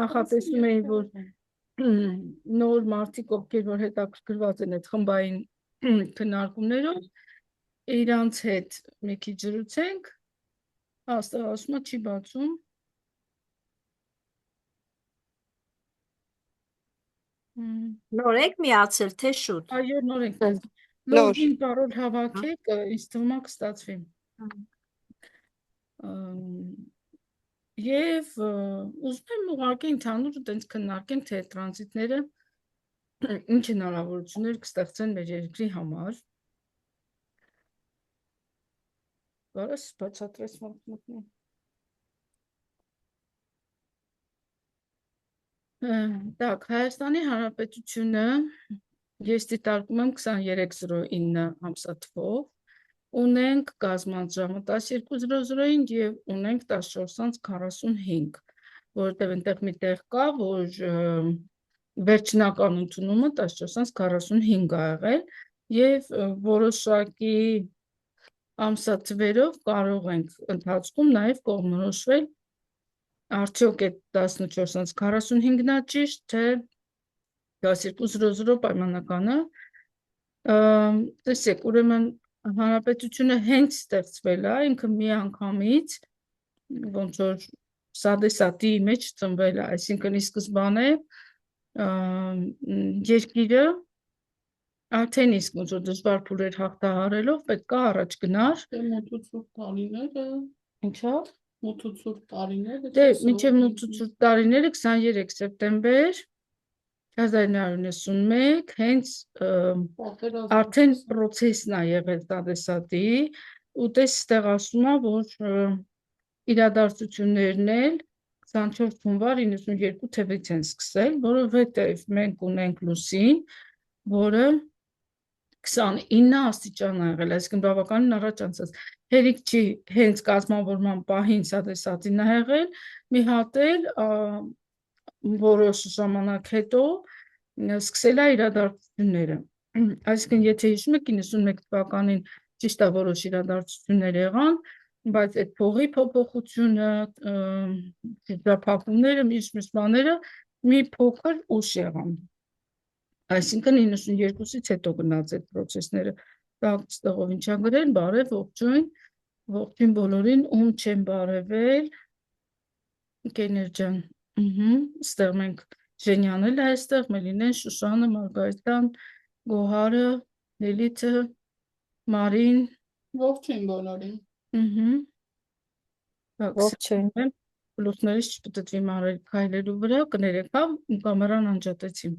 Նախատեսում էին, որ նոր մարդիկ, ովքեր որ հետաքրքրված են այդ խմբային քննարկումներով, իրանց հետ մի քիչ զրուցենք, ասում չի բացում։ Նոր եք միացել, թե շուտ։ Այո, նոր ենք։ Լոգին պարոլ հավաքեք, ինձ թվում է կստացվի։ Եվ ուզում եմ ուղղակի ընդհանուր տենց քննարկենք, թե տրանզիտները ինչ հնարավորություններ կստեղծեն մեր երկրի համար։ Բարես բացատրես մոտնի։ Так, Հայաստանի Հանրապետությունը ես դիտարկում եմ 2309 ամսաթվով, ունենք կազմած ժամը 12:00-ին եւ ունենք 14:45, որովհետեւ այնտեղ մի տեղ կա, որ վերջնական ընդունումը 14:45 ա եղել եւ որոշակի ամսաթվերով կարող ենք ընթացքում նաեւ կողմնորոշվել արդյոք այդ 14:45-ն է ճիշտ, թե 12:00 պայմանականը։ Տեսեք, ուրեմն հանրապետությունը հենց ստեղծվել է, ինքը միանգամից ոնց որ սադեսատի մեջ ծնվել է, այսինքն ի սկզբանե երկիրը արդեն իսկ ոնց որ դժվար փուլեր հաղթահարելով պետք է առաջ գնար։ Մոտուցուր տարիները, Ինչա՞։ մոտուցուր տարիները, դե մինչև մոտուցուր տարիները 23 սեպտեմբեր 1991 հենց արդեն պրոցեսն է եղել Սադեսատի ու տես ստեղ ասում է, որ իրադարձություններն էլ 24 հունվար 92 թվականից են սկսել, որովհետև մենք ունենք լուսին, որը 29 աստիճան է եղել, այսինքն բավականին առաջ անցած։ Հերիք չի հենց կազմավորման պահին Սադեսատին է եղել, մի հատ էլ որոշ ժամանակ հետո սկսել է իրադարձությունները։ Այսինքն եթե հիշում եք 91 թվականին ճիշտ է որոշ իրադարձություններ եղան, բայց այդ փողի փոփոխությունը, շրջափակումները, միշտ բաները մի փոքր ուշ եղան։ Այսինքն 92-ից հետո գնաց այդ պրոցեսները։ Ստեղով ինչա գրել, բարև, ողջույն, ողջույն բոլորին, ում չեմ բարևել, ընկերներ ջան, ստեղ մենք Ժենյանն էլ է այստեղ, Մելինեն, Շուշանը, Մարգարիտան, Գոհարը, Լիլիթը, Մարին, ողջույն բոլորին։ Ողջույն։ Բլութներից չպտտվի մարել քայլելու վրա, կներեք, հա, կամերան անջատեցի։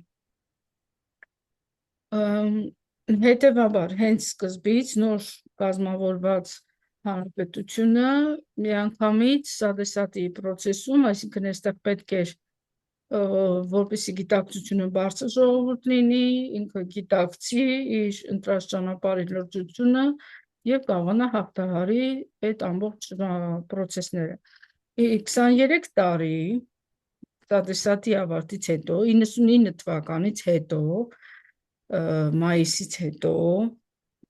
Հետևաբար, հենց սկզբից նոր կազմավորված հանրապետությունը միանգամից Սադեսատի պրոցեսում, այսինքն այստեղ պետք էր որպեսզի գիտակցությունը բարձր ժողովուրդ լինի, ինքը գիտակցի իր ընտրած ճանապարհի լրջությունը եւ կարողանա հաղթահարի այդ ամբողջ պրոցեսները։ 23 տարի Սադեսատի ավարտից հետո, 99 թվականից հետո, մայիսից հետո,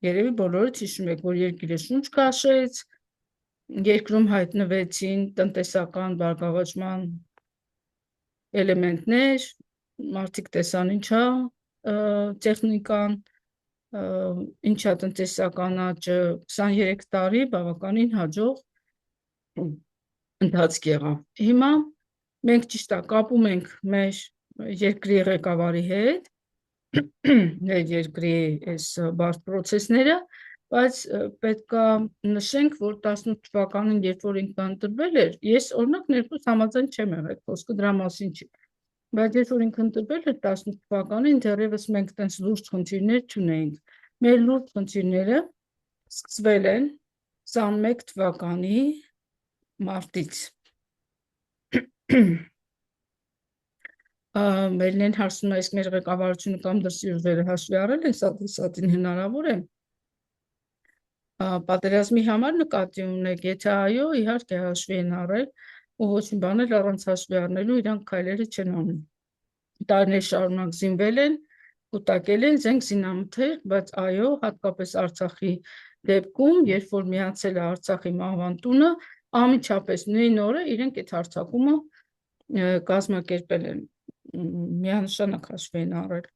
երևի բոլորդ հիշում եք, որ երկիրը շունչ քաշեց, երկրում հայտնվեցին տնտեսական բարգավաճման էլեմենտներ, մարդիկ տեսան ինչա տեխնիկան, ինչա տնտեսական աճը, 23 տարի բավականին հաջող ընթացք եղավ։ Հիմա մենք ճիշտ է կապում ենք մեր երկրի ղեկավարի հետ, մեր երկրի այս բարդ պրոցեսները, բայց պետք է նշենք, որ 18 թվականին, երբ որ ինքը ընտրվել էր, ես օրինակ ներքուս համաձայն չեմ եղել, խոսքը դրա մասին չի։ Բայց երբ որ ինքը ընտրվել էր 18 թվականին, դեռևս մենք տենց լուրջ խնդիրներ չունեինք։ Մեր լուրջ խնդիրները սկսվել են 21 թվականի մարտից։ Մերն հարցնում է, իսկ մեր ղեկավարությունը կամ դրսևորները հաշվի առել են Սադեսատին հնարավոր է պատերազմի համար նկատի ունեք, եթե այո, իհարկե հաշվի են առել, ու ոչ մի բան էլ առանց հաշվի առնելու իրանք քայլերը չեն անում։ Տարիներ շարունակ զինվել են, կուտակել են, զենք զինամթեր, բայց այո, հատկապես Արցախի դեպքում, երբ որ միացել է Արցախի մահվան տունը, անմիջապես նույն օրը իրենք այդ հարձակումը կազմակերպել են միանշանակ հաշվի են առել։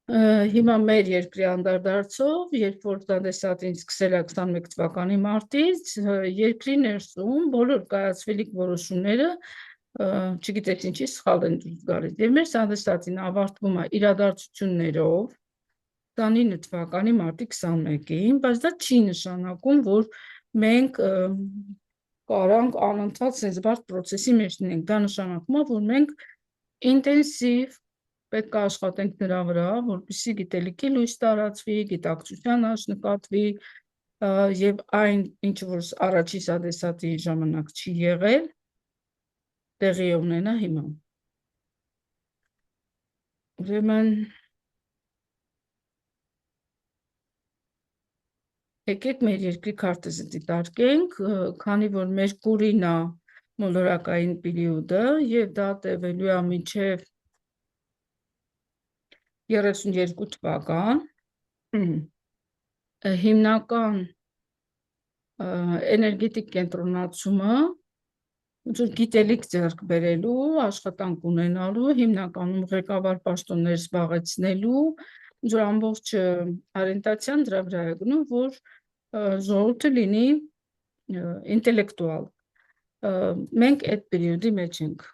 Հիմա մեր երկրի անդրադարձով, երբ որ տնտեսատին սկսել է 21 թվականի մարտից, երկրի ներսում բոլոր կայացվելիք որոշումները չգիտես ինչի սխալ են դուրս գալիս։ Եվ մեր տնտեսատին ավարտվում է իրադարձություններով 29 թվականի մարտի 21-ին, բայց դա չի նշանակում, որ մենք կարանք անընդհատ sense բարդ process-ի մեջ լինենք։ Դա նշանակում է, որ մենք ինտենսիվ պետք է աշխատենք նրա վրա, որպեսզի գիտելիքի լույս տարածվի, գիտակցության աճ նկատվի, եւ այն, ինչ որ առաջի սադեսատի ժամանակ չի եղել, տեղի ունենա հիմա։ Ուրեմն եկեք մեր երկրի քարտեզը դիտարկենք, քանի որ Մերկուրին է մոլորակային պերիոդը եւ դա տևելու է մինչեւ 32 թվական, հիմնական էներգետիկ կենտրոնացումը, գիտելիք ձեռք բերելու, աշխատանք ունենալու, հիմնականում ղեկավար պաշտոններ զբաղեցնելու, ամբողջ օրիենտացիան դրա վրա է գնում, որ ժողովուրդը լինի ինտելեկտուալ։ Մենք այդ պերիոդի մեջ ենք,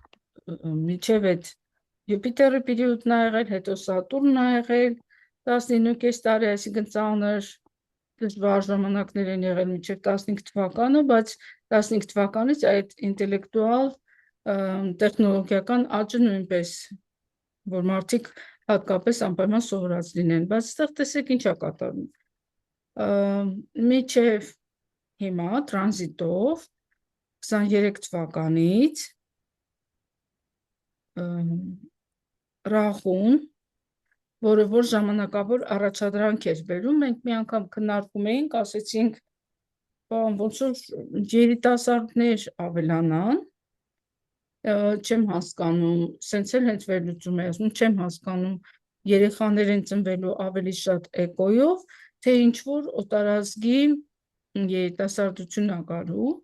մինչև այդ Յուպիտերի պերիոդն ա եղել, հետո Սատուրնն ա եղել, 19.5 տարի, այսինքն ծանր դժվար ժամանակներ են եղել մինչև 15 թվականը, բայց 15 թվականից այդ ինտելեկտուալ տեխնոլոգիական աճը նույնպես, որ մարդիկ հատկապես անպայման սովորած լինեն, բայց այստեղ տեսեք ինչ ա կատարվում։ Մինչև հիմա տրանզիտով 23 թվականից Ռախուն, որը որ ժամանակավոր առաջադրանք էր բերում, մենք մի անգամ քննարկում էինք, ասեցինք, ոնց որ երիտասարդներ ավելանան, չեմ հասկանում, սենց էլ հենց վերլուծում է ասում, չեմ հասկանում, երեխաներ են ծնվելու ավելի շատ էկոյով, թե ինչ որ օտարազգի երիտասարդություն ա գալու,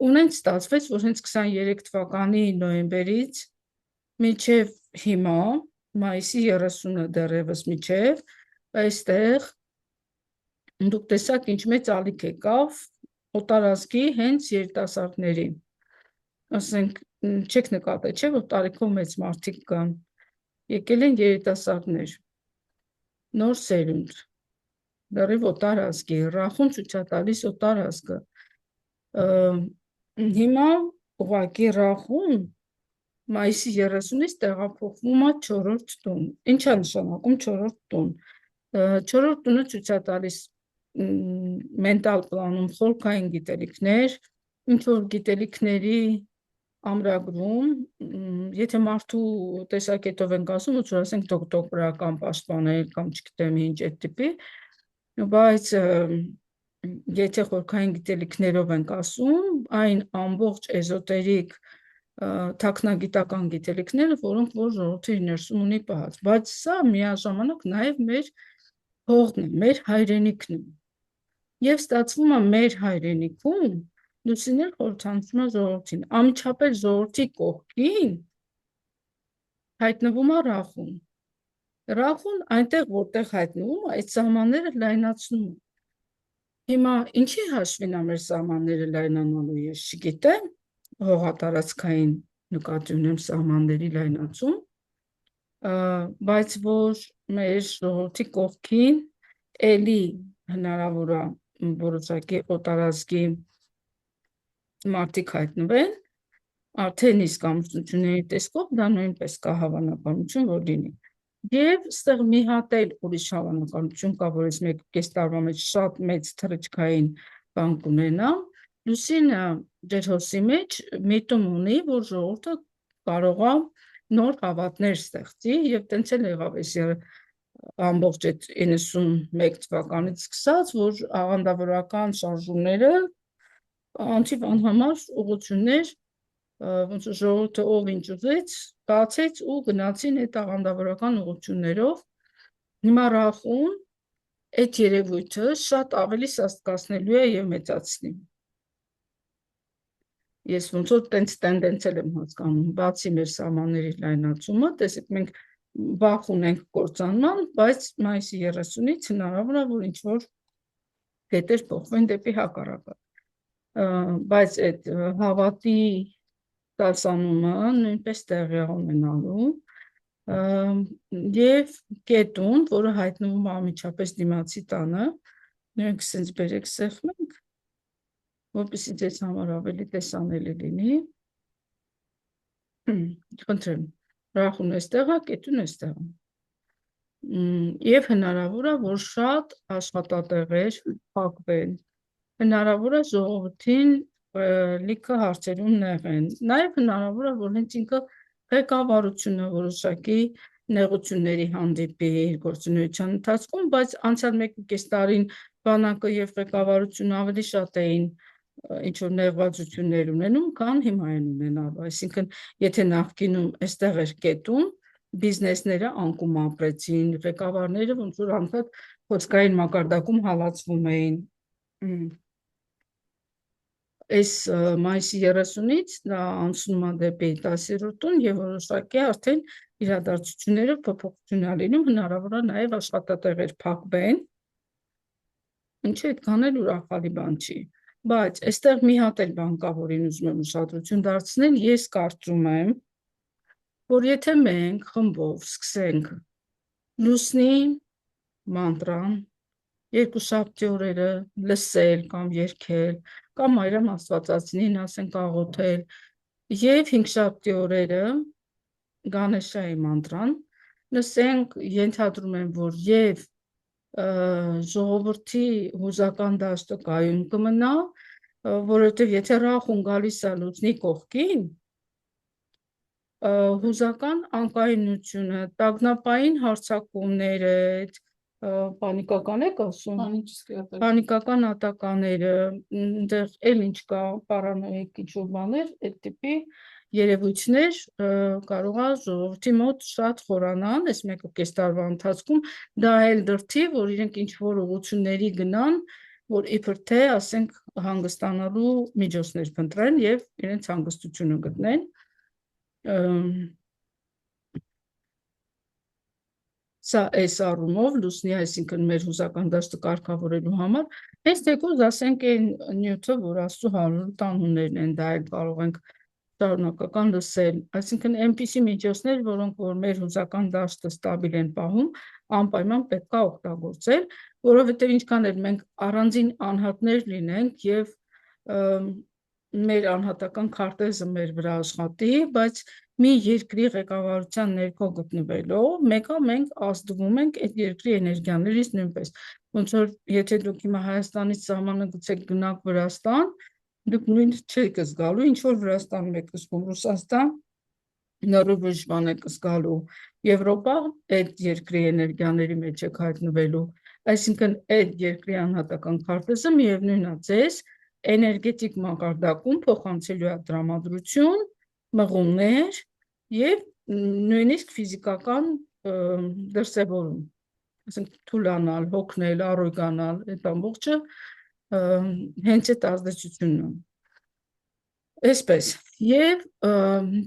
ու նենց ստացվեց, որ հենց 23 թվականի նոյեմբերից մինչև հիմա, մայիսի 30-ը դեռևս մինչև, այստեղ դուք տեսաք ինչ մեծ ալիք եկավ օտարազգի հենց երիտասարդների։ Ասենք, չեք նկատել, չէ, որ տարիքով մեծ մարդիկ կան, եկել են երիտասարդներ, նոր սերունդ, դեռև օտարազգի, Ռախուն ցույց է տալիս օտարազգը։ Հիմա ուղղակի Ռախուն մայիսի 30-ից տեղափոխվում է 4-րդ տուն։ Ինչ է նշանակում 4-րդ տուն։ 4-րդ տունը ցույց է տալիս մենտալ պլանում խորքային գիտելիքներ, ինչ որ գիտելիքների ամրագրում, եթե մարդու տեսակետով ենք ասում, որ ասենք դոկտորական պաշտպաներ կամ չգիտեմ ինչ այդ տիպի, բայց եթե խորքային գիտելիքներով ենք ասում, այն ամբողջ էզոտերիկ թաքնագիտական գիտելիքները, որոնք որ ժողովուրդի ներսում ունի պահած, բայց սա միաժամանակ նաև մեր հողն է, մեր հայրենիքն է։ Եվ ստացվում է մեր հայրենիքում լուսինել խորհրդանշում է ժողովրդին, անմիջապես ժողովրդի կողքին հայտնվում է Ռախուն։ Ռախուն այնտեղ, որտեղ հայտնվում է, այդ սահմանները լայնացնում է։ Հիմա ինչի հաշվին է մեր սահմանները լայնանալու, ես չգիտեմ, հողատարածքային նկատի ունեմ սահմանների լայնացում, բայց որ մեր ժողովրդի կողքին էլի հնարավոր է որոշակի օտարազգի մարդիկ հայտնվեն, արդեն իսկ ամուսնությունների տեսքով դա նույնպես կա հավանականություն, որ լինի։ Եվ ստեղ մի հատ էլ ուրիշ հավանականություն կա, որ այս 1.5 տարվա մեջ շատ մեծ թռիչքային բան կունենա, Լուսինը ջրհոսի մեջ միտում ունի, որ ժողովուրդը կարող է նոր հավատներ ստեղծի եւ տենց էլ եղավ այս ամբողջ այդ 91 թվականից սկսած, որ աղանդավորական շարժումները անթիվ անհամար ուղղություններ, ոնց որ ժողովուրդը ով ինչ ուզեց, բացեց ու գնացին այդ աղանդավորական ուղղություններով։ Հիմա Ռախուն այդ երևույթը շատ ավելի սաստկացնելու է եւ մեծացնի։ Ես ոնց որ տենց տենդենցել եմ հասկանում, բացի մեր սահմանների լայնացումը, տեսեք մենք վախ ունենք կործանման, բայց մայիսի 30-ից հնարավոր է, որ ինչ-որ կետեր փոխվեն դեպի հակառակը։ Բայց այդ հավատի տասանումը նույնպես տեղի է ունենալու և կետում, որը հայտնվում է անմիջապես դիմացի տանը, մենք սենց բերեք սեղմենք, որպեսզի ձեզ համար ավելի տեսանելի լինի։ Խնդրեմ, ռախուն էստեղ է, կետուն էստեղ է։ Եվ հնարավոր է, որ շատ աշխատատեղեր փակվեն։ Հնարավոր է ժողովրդին լիքը հարցերում նեղեն։ Նաև հնարավոր է, որ հենց ինքը ղեկավարությունը որոշակի նեղությունների հանդիպի իր գործունեության ընթացքում, բայց անցյալ 1.5 տարին բանակը և ղեկավարությունը ավելի շատ էին ինչ-որ նեղվածություններ ունենում, քան հիմա են ունենալու, այսինքն եթե նախկինում էստեղ էր կետում, բիզնեսները անկում ապրեցին, ղեկավարները ոնց որ անդադ խոսքային մակարդակում հալածվում էին։ Այս մայիսի 30-ից նա անցնում է դեպի 10-րդ տուն և որոշակի արդեն իրադարձությունները փոփոխություն է լինում, հնարավոր է նաև աշխատատեղեր փակվեն, ինչը այդքան էլ ուրախալի բան չի։ Բայց այստեղ մի հատ էլ բան կա, որին ուզում եմ ուշադրություն դարձնել, ես կարծում եմ, որ եթե մենք խմբով սկսենք լուսնի մանտրան երկուշաբթի օրերը լսել կամ երգել, կամ այրամ աստվածածնին ասենք աղոթել, և հինգշաբթի օրերը Գանեշայի մանտրան լսենք, ենթադրում եմ, որ և ժողովրդի հուզական դաշտը կայուն կմնա, որովհետև եթե ռախուն գալիս է լուսնի կողքին, հուզական անկայունությունը, տագնապային հարձակումները, պանիկական եք ասում, պանիկական ատականները, այնտեղ էլ ինչ կա, պարանոիկ ինչ-որ բաներ, այդ տիպի երևույթներ կարող է ժողովրդի մոտ շատ խորանան, այս 1.5 տարվա ընթացքում, դա էլ դրդի, որ իրենք ինչ-որ ուղղությունների գնան, որ իբր թե, ասենք, հանգստանալու միջոցներ փնտրեն և իրենց հանգստությունը գտնեն։ Սա այս առումով լուսնի, այսինքն մեր հուզական դաշտը կարգավորելու համար, հենց թեկուզ ասենք այն նյութը, որ Աստծո 100 տանուններն են, դա էլ կարող ենք շարունակական լսել, այսինքն այնպիսի միջոցներ, որոնք որ մեր հուզական դաշտը ստաբիլ են պահում, անպայման պետք է օգտագործել, որովհետև ինչքան էլ մենք առանձին անհատներ լինենք և մեր անհատական քարտեզը մեր վրա աշխատի, բայց մի երկրի ղեկավարության ներքո գտնվելով, մեկը մենք ազդվում ենք այդ երկրի էներգիաներից նույնպես, ոնց որ եթե դուք հիմա Հայաստանից սահմանը գցեք գնաք Վրաստան, դուք նույնը չեք զգալու, ինչ որ Վրաստանում եք զգում, Ռուսաստան, նորովիժ բան եք զգալու, Եվրոպա այդ երկրի էներգիաների մեջ եք հայտնվելու, այսինքն այդ երկրի անհատական քարտեզը միևնույն է ձեզ էներգետիկ մակարդակում փոխանցելու է տրամադրություն, մղումներ և նույնիսկ ֆիզիկական դրսևորում, ասենք թուլանալ, հոգնել, առոգանալ, այդ ամբողջը հենց այդ ազդեցությունն է։ Այսպես, և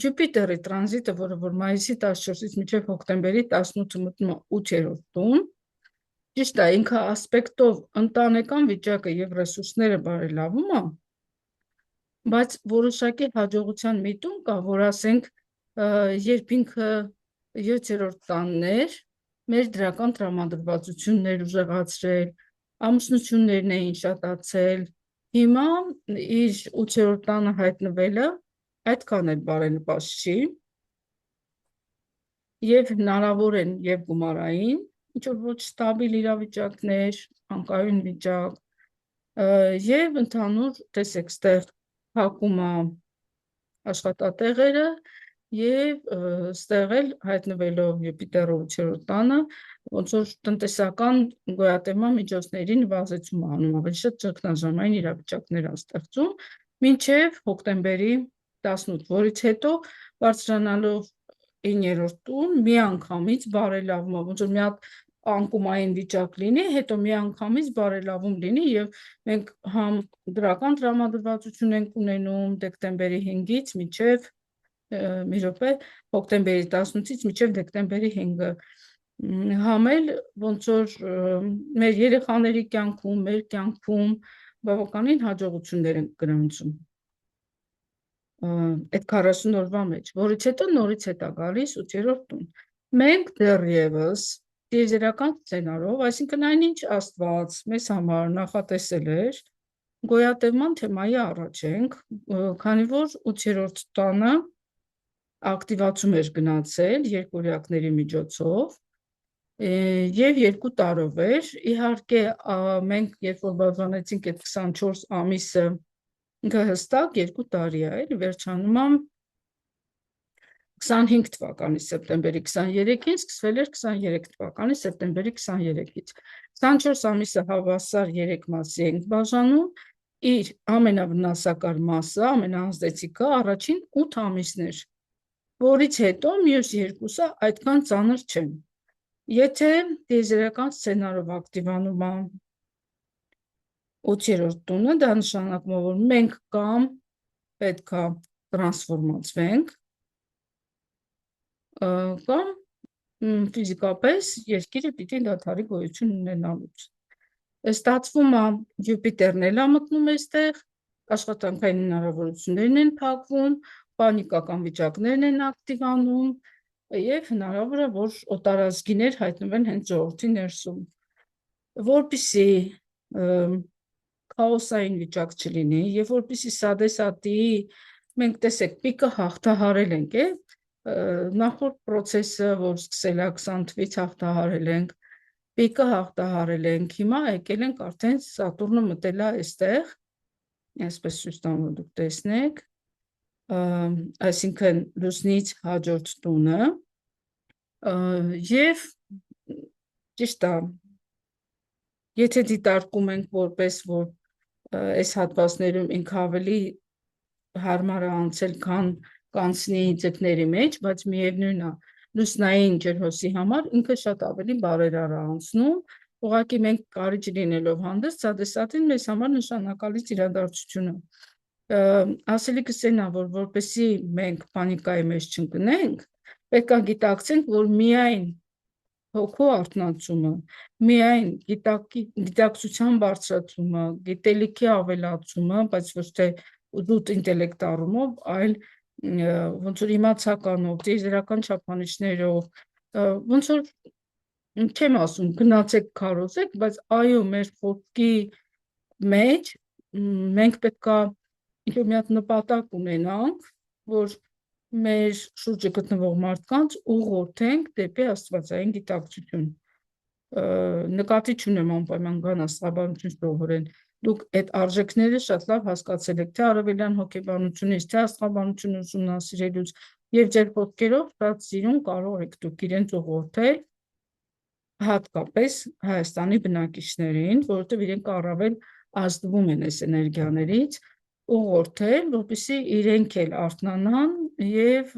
Ջուպիտերի տրանզիտը, որը որ մայիսի 14-ից մինչև հոկտեմբերի 18-ը մտնում է 8-րդ տուն, ճիշտ է, ինքը ասպեկտով ընտանեկան վիճակը և ռեսուրսները բարելավում է, բայց որոշակի հաջողության միտում կա, որ ասենք, երբ ինքը 7-րդ տանն էր, մեր դրական տրամադրվածություններ ուժեղացրել, ամուսնություններն էին շատացել, հիմա իր 8-րդ տանը հայտնվելը այդքան էլ բարենպաստ չի, և հնարավոր են և գումարային, ինչ-որ ոչ ստաբիլ իրավիճակներ, անկայուն վիճակ, և ընդհանուր, տեսեք, ստեղ փակում է աշխատատեղերը և ստեղ էլ հայտնվելով Յուպիտերով 8-րդ տանը, ոնց որ տնտեսական գոյատևման միջոցների նվազեցում է անում, ավելի շատ ճգնաժամային իրավիճակներ է ստեղծում, մինչև հոկտեմբերի 18, որից հետո բարձրանալով 9-րդ տուն, միանգամից բարելավում է, ոնց որ մի հատ անկումային վիճակ լինի, հետո միանգամից բարելավում լինի եւ մենք համ դրական տրամադրվածություն ենք ունենում դեկտեմբերի 5-ից մինչեւ մի րոպե հոկտեմբերի 18-ից մինչեւ դեկտեմբերի 5-ը համ էլ ոնց որ մեր երեխաների կյանքում, մեր կյանքում բավականին հաջողություններ ենք գրանցում այդ 40 օրվա մեջ, որից հետո նորից հետա գալիս 8-րդ տուն։ Մենք դեռևս տիեզերական սցենարով, այսինքն այնինչ Աստված մեզ համար նախատեսել էր, գոյատևման թեմայի առաջ ենք, քանի որ 8-րդ տանը ակտիվացում էր գնացել երկօրյակների միջոցով եւ 2 տարով էր, իհարկե մենք երբ որ բաժանեցինք այդ 24 ամիսը հստակ 2 տարի է, էլի վերջանում է 25 թվականի սեպտեմբերի 23-ին, սկսվել էր 23 թվականի սեպտեմբերի 23-ից։ 24 ամիսը հավասար 3 մասի ենք բաժանում, իր ամենավնասակար մասը, ամենաազդեցիկը առաջին 8 ամիսներ, որից հետո մյուս երկուսը այդքան ծանր չեն։ Եթե տիեզերական սցենարով ակտիվանում է 8-րդ տունը, դա նշանակում է, որ մենք կամ պետքա տրանսֆորմացվենք, կամ ֆիզիկապես երկիրը պիտի դադարի գոյություն ունենալուց։ Ստացվում է Յուպիտերն էլ մտնում այստեղ, աշխատանքային հնարավորություններն են փակվում, պանիկական վիճակներն են ակտիվանում եւ հնարավոր է, որ օտարազգիներ հայտնվեն հենց ժողովրդի ներսում։ Որպեսզի քաոսային վիճակ չլինի եւ որպեսզի սադեսատի մենք տեսեք պիկը հաղթահարել ենք, նախորդ process-ը, որ սկսել է 20 թվականից հաղթահարել ենք, պիկը հաղթահարել ենք, հիմա եկել ենք արդեն Սատուրնը մտել է այստեղ, այսպես ցույց տամ, որ դուք տեսնեք, այսինքն լուսնից հաջորդ տունը, եւ ճիշտ է, եթե դիտարկում ենք որպես որ այս հատվածներում ինքը ավելի հարմար է անցել, քան կանցնի ձկների մեջ, բայց միևնույն է, լուսնային ջրհոսի համար ինքը շատ ավելի բարերար է անցնում, ուղղակի մենք կարիճ լինելով հանդես, սադեսատին մեզ համար նշանակալից իրադարձություն է։ Ասելիքս այն է, որ որպեսզի մենք պանիկայի մեջ չընկնենք, պետք է գիտակցենք, որ միայն հոգու արթնացումը, միայն գիտակցության բարձրացումը, գիտելիքի ավելացումը, բայց ոչ թե ուղղուտ ինտելեկտ առումով, այլ ոնց որ իմացականով, տիեզերական չափանիշներով, ոնց որ չեմ ասում, գնացեք քարոզեք, բայց այո, մեր խոսքի մեջ մենք պետք է մի հատ նպատակ ունենանք, որ մեր շուրջը գտնվող մարդկանց ուղղորդենք դեպի աստվածային գիտակցություն։ Նկատի չունեմ անպայման գան աստղաբանություն սովորեն, դուք այդ արժեքները շատ լավ հասկացել եք, թե արևելյան հոգեբանությունից, թե աստղաբանությունը ուսումնասիրելուց եւ ձեր խոսքերով շատ սիրուն կարող եք դուք իրենց ուղղորդել հատկապես Հայաստանի բնակիչներին, որովհետեւ իրենք առավել ազդվում են այս էներգիաներից, ուղղորդել, որպեսզի իրենք էլ արթնանան եւ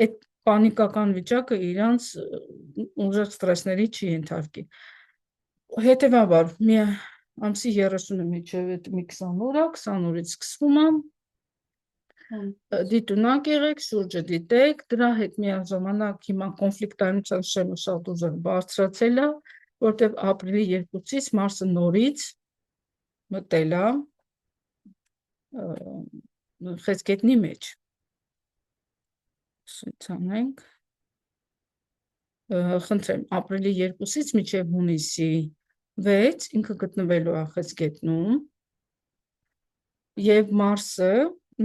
այդ պանիկական վիճակը իրանց ուժեղ ստրեսների չի ենթարկի։ Հետևաբար, մի ամսի 30-ը միջև մի 20 օր է, 20 օրից սկսվում է, դիտունակ եղեք, շուրջը դիտեք, դրա հետ միաժամանակ հիմա կոնֆլիկտայնության շեմը շատ ուժեղ բարձրացել է, որտեղ ապրիլի 2-ից Մարսը նորից մտել է խեցգետնի մեջ։ Սույցանենք, խնդրեմ, ապրիլի 2-ից մինչև հունիսի 6 ինքը գտնվելու է խեցգետնում եւ Մարսը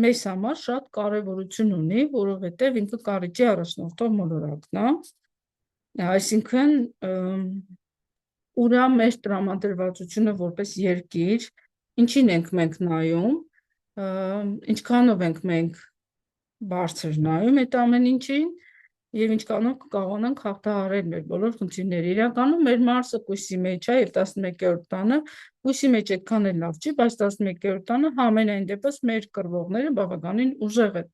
մեզ համար շատ կարևորություն ունի, որովհետեւ ինքը կարիճի առաջնորդող մոլորակն է, այսինքն ուրա մեր տրամադրվածությունը որպես երկիր, ինչին ենք մենք նայում, ինչքանով ենք մենք բարձր նայում այդ ամեն ինչին եւ ինչքանով կկարողանանք հաղթահարել մեր բոլոր խնդիրները։ Իրականում մեր Մարսը կույսի մեջ է եւ 11-րդ տանը, կույսի մեջ այդքան էլ լավ չի, բայց 11-րդ տանը համենայն դեպս մեր կռվողները բավականին ուժեղ են։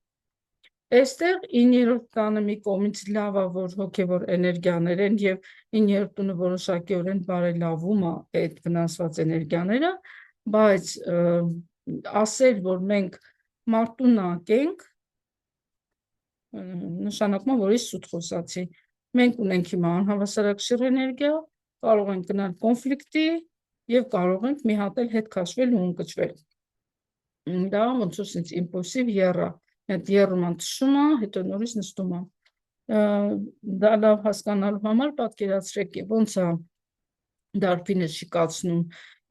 Այստեղ 9-րդ տանը մի կողմից լավ է, որ հոգևոր էներգիաներ են եւ 9-րդ տունը որոշակիորեն բարելավում է այդ վնասված էներգիաները, բայց ասել, որ մենք մարտունակ ենք, նշանակում է, որ ես սուտ խոսացի, մենք ունենք հիմա անհավասարակշիռ էներգիա, կարող ենք գնալ կոնֆլիկտի եւ կարող ենք մի հատ էլ հետ քաշվել ու ընկճվել։ Դա ոնց որ sense impulsive եռա, այդ եռման թշում է, հետո նորից նստում է։ Դա լավ հասկանալու համար պատկերացրեք ոնց է դարբինը շիկացնում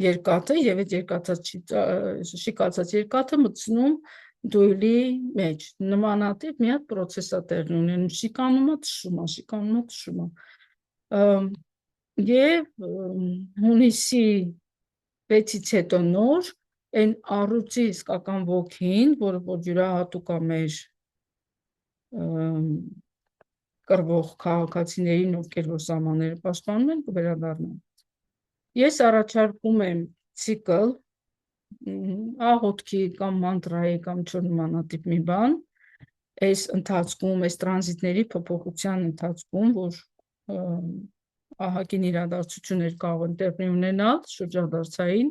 երկաթը եւ այդ շիկացած երկաթը մտցնում դույլի մեջ։ Նմանատիպ մի հատ process է տեղի ունենում, շիկանում է, թշում է։ Եվ հունիսի 6-ից հետո նոր այն առուծի իսկական ոգին, որը որ յուրահատուկ է մեր կռվող քաղաքացիներին, ովքեր որ սահմանները պաշտպանում են, կվերադառնան։ Ես առաջարկում եմ ցիկլ, աղոթքի կամ մանտրայի կամ ինչ-որ նմանատիպ մի բան, այս ընթացքում, այս տրանզիտների փոփոխության ընթացքում, որ ահագին իրադարձություններ կարող են տեղի ունենալ շրջադարձային,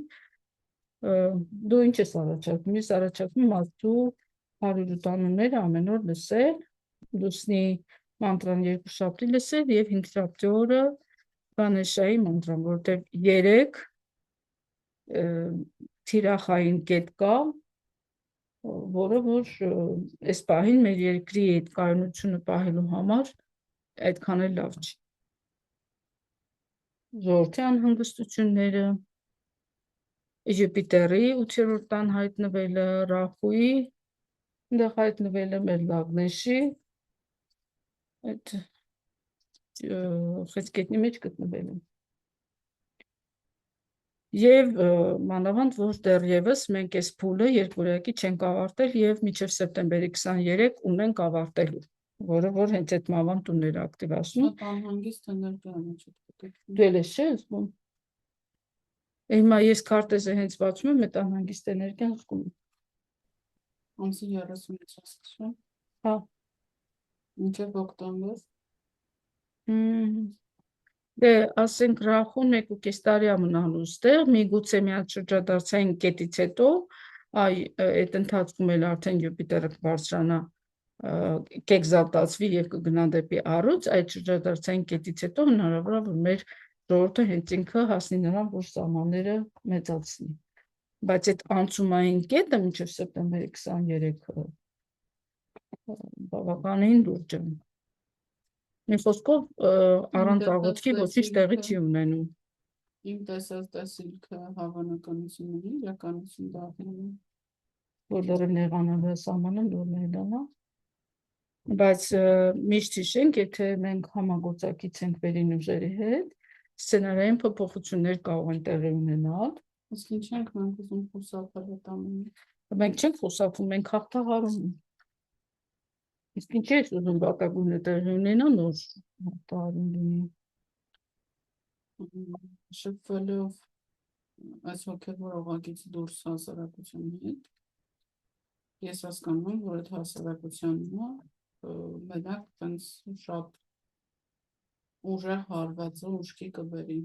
դու ինչ ես առաջարկում, ես առաջարկում մարդու 100 անունները ամեն օր լսել, լուսնի մանտրան 2 շաբթի լսել եւ 5 շաբթի օրը Գանեշայի մանտրան, որտեղ 3 թիրախային կետ կա, որը որ այս պահին մեր երկրի այդ կայունությունը պահելու համար այդքան էլ լավ չի։ Ժողովրդի անհանգստությունները, Յուպիտերի 8-րդ տան հայտնվելը, Ռախուի այնտեղ հայտնվելը, մեր Լագնեշի այդ խեցգետնի մեջ գտնվելը։ Եվ մանավանդ, որ դեռևս մենք այս փուլը երկվորյակի չենք ավարտել եւ մինչեւ սեպտեմբերի 23 ունենք ավարտելու, որը որ հենց այդ մավան տունները ակտիվացնում։ Անհանգիստ էներգիան է չգիտեք։ Դու էլ ես չէ՞ զգում։ Հիմա ես քարտեզը հենց բացում եմ, այդ անհանգիստ էներգիան զգում եմ։ Ամսի 30-ից ասում։ Հա։ Մինչև օկտոբեր։ Դե ասենք Ռախուն 1.5 տարի է մնալու ստեղ, միգուցե մի հատ շրջադարձային կետից հետո, այդ ընթացքում էլ արդեն Յուպիտերը կբարձրանա, կեքզալտացվի եւ կգնա դեպի առուց, այդ շրջադարձային կետից հետո հնարավոր է, որ մեր ժողովուրդը հենց ինքը հասնի նրան, որ սահմանները մեծացնի։ Բայց այդ անցումային կետը մինչև սեպտեմբերի 23-ը բավականին լուրջ է։ Մի խոսքով առանց աղոթքի ոչինչ տեղի չի ունենում։ Իմ տեսած տեսիլքը հավանականություն ունի, իրականություն դառնում։ Որ լրիվ եղանալու է սահմանը, լուրջ է, բայց միշտ հիշենք, եթե մենք համագործակից ենք վերին ուժերի հետ, սցենարային փոփոխություններ կարող են տեղի ունենալ։ Իսկ ինչ ենք մենք ուզում խուսափել այդ ամենից։ Մենք չենք խուսափում, մենք հաղթահարում ենք։ Իսկ ինչ ես ուզում բակագույնը տեղի ունենա, նոր հաղթահարում լինի։ Շփվելով այս հոգևոր օղակից դուրս հասարակության հետ, ես հասկանում եմ, որ այդ հասարակությունը մենակ տենց շատ ուժեղ հարվածը ուշքի կբերի։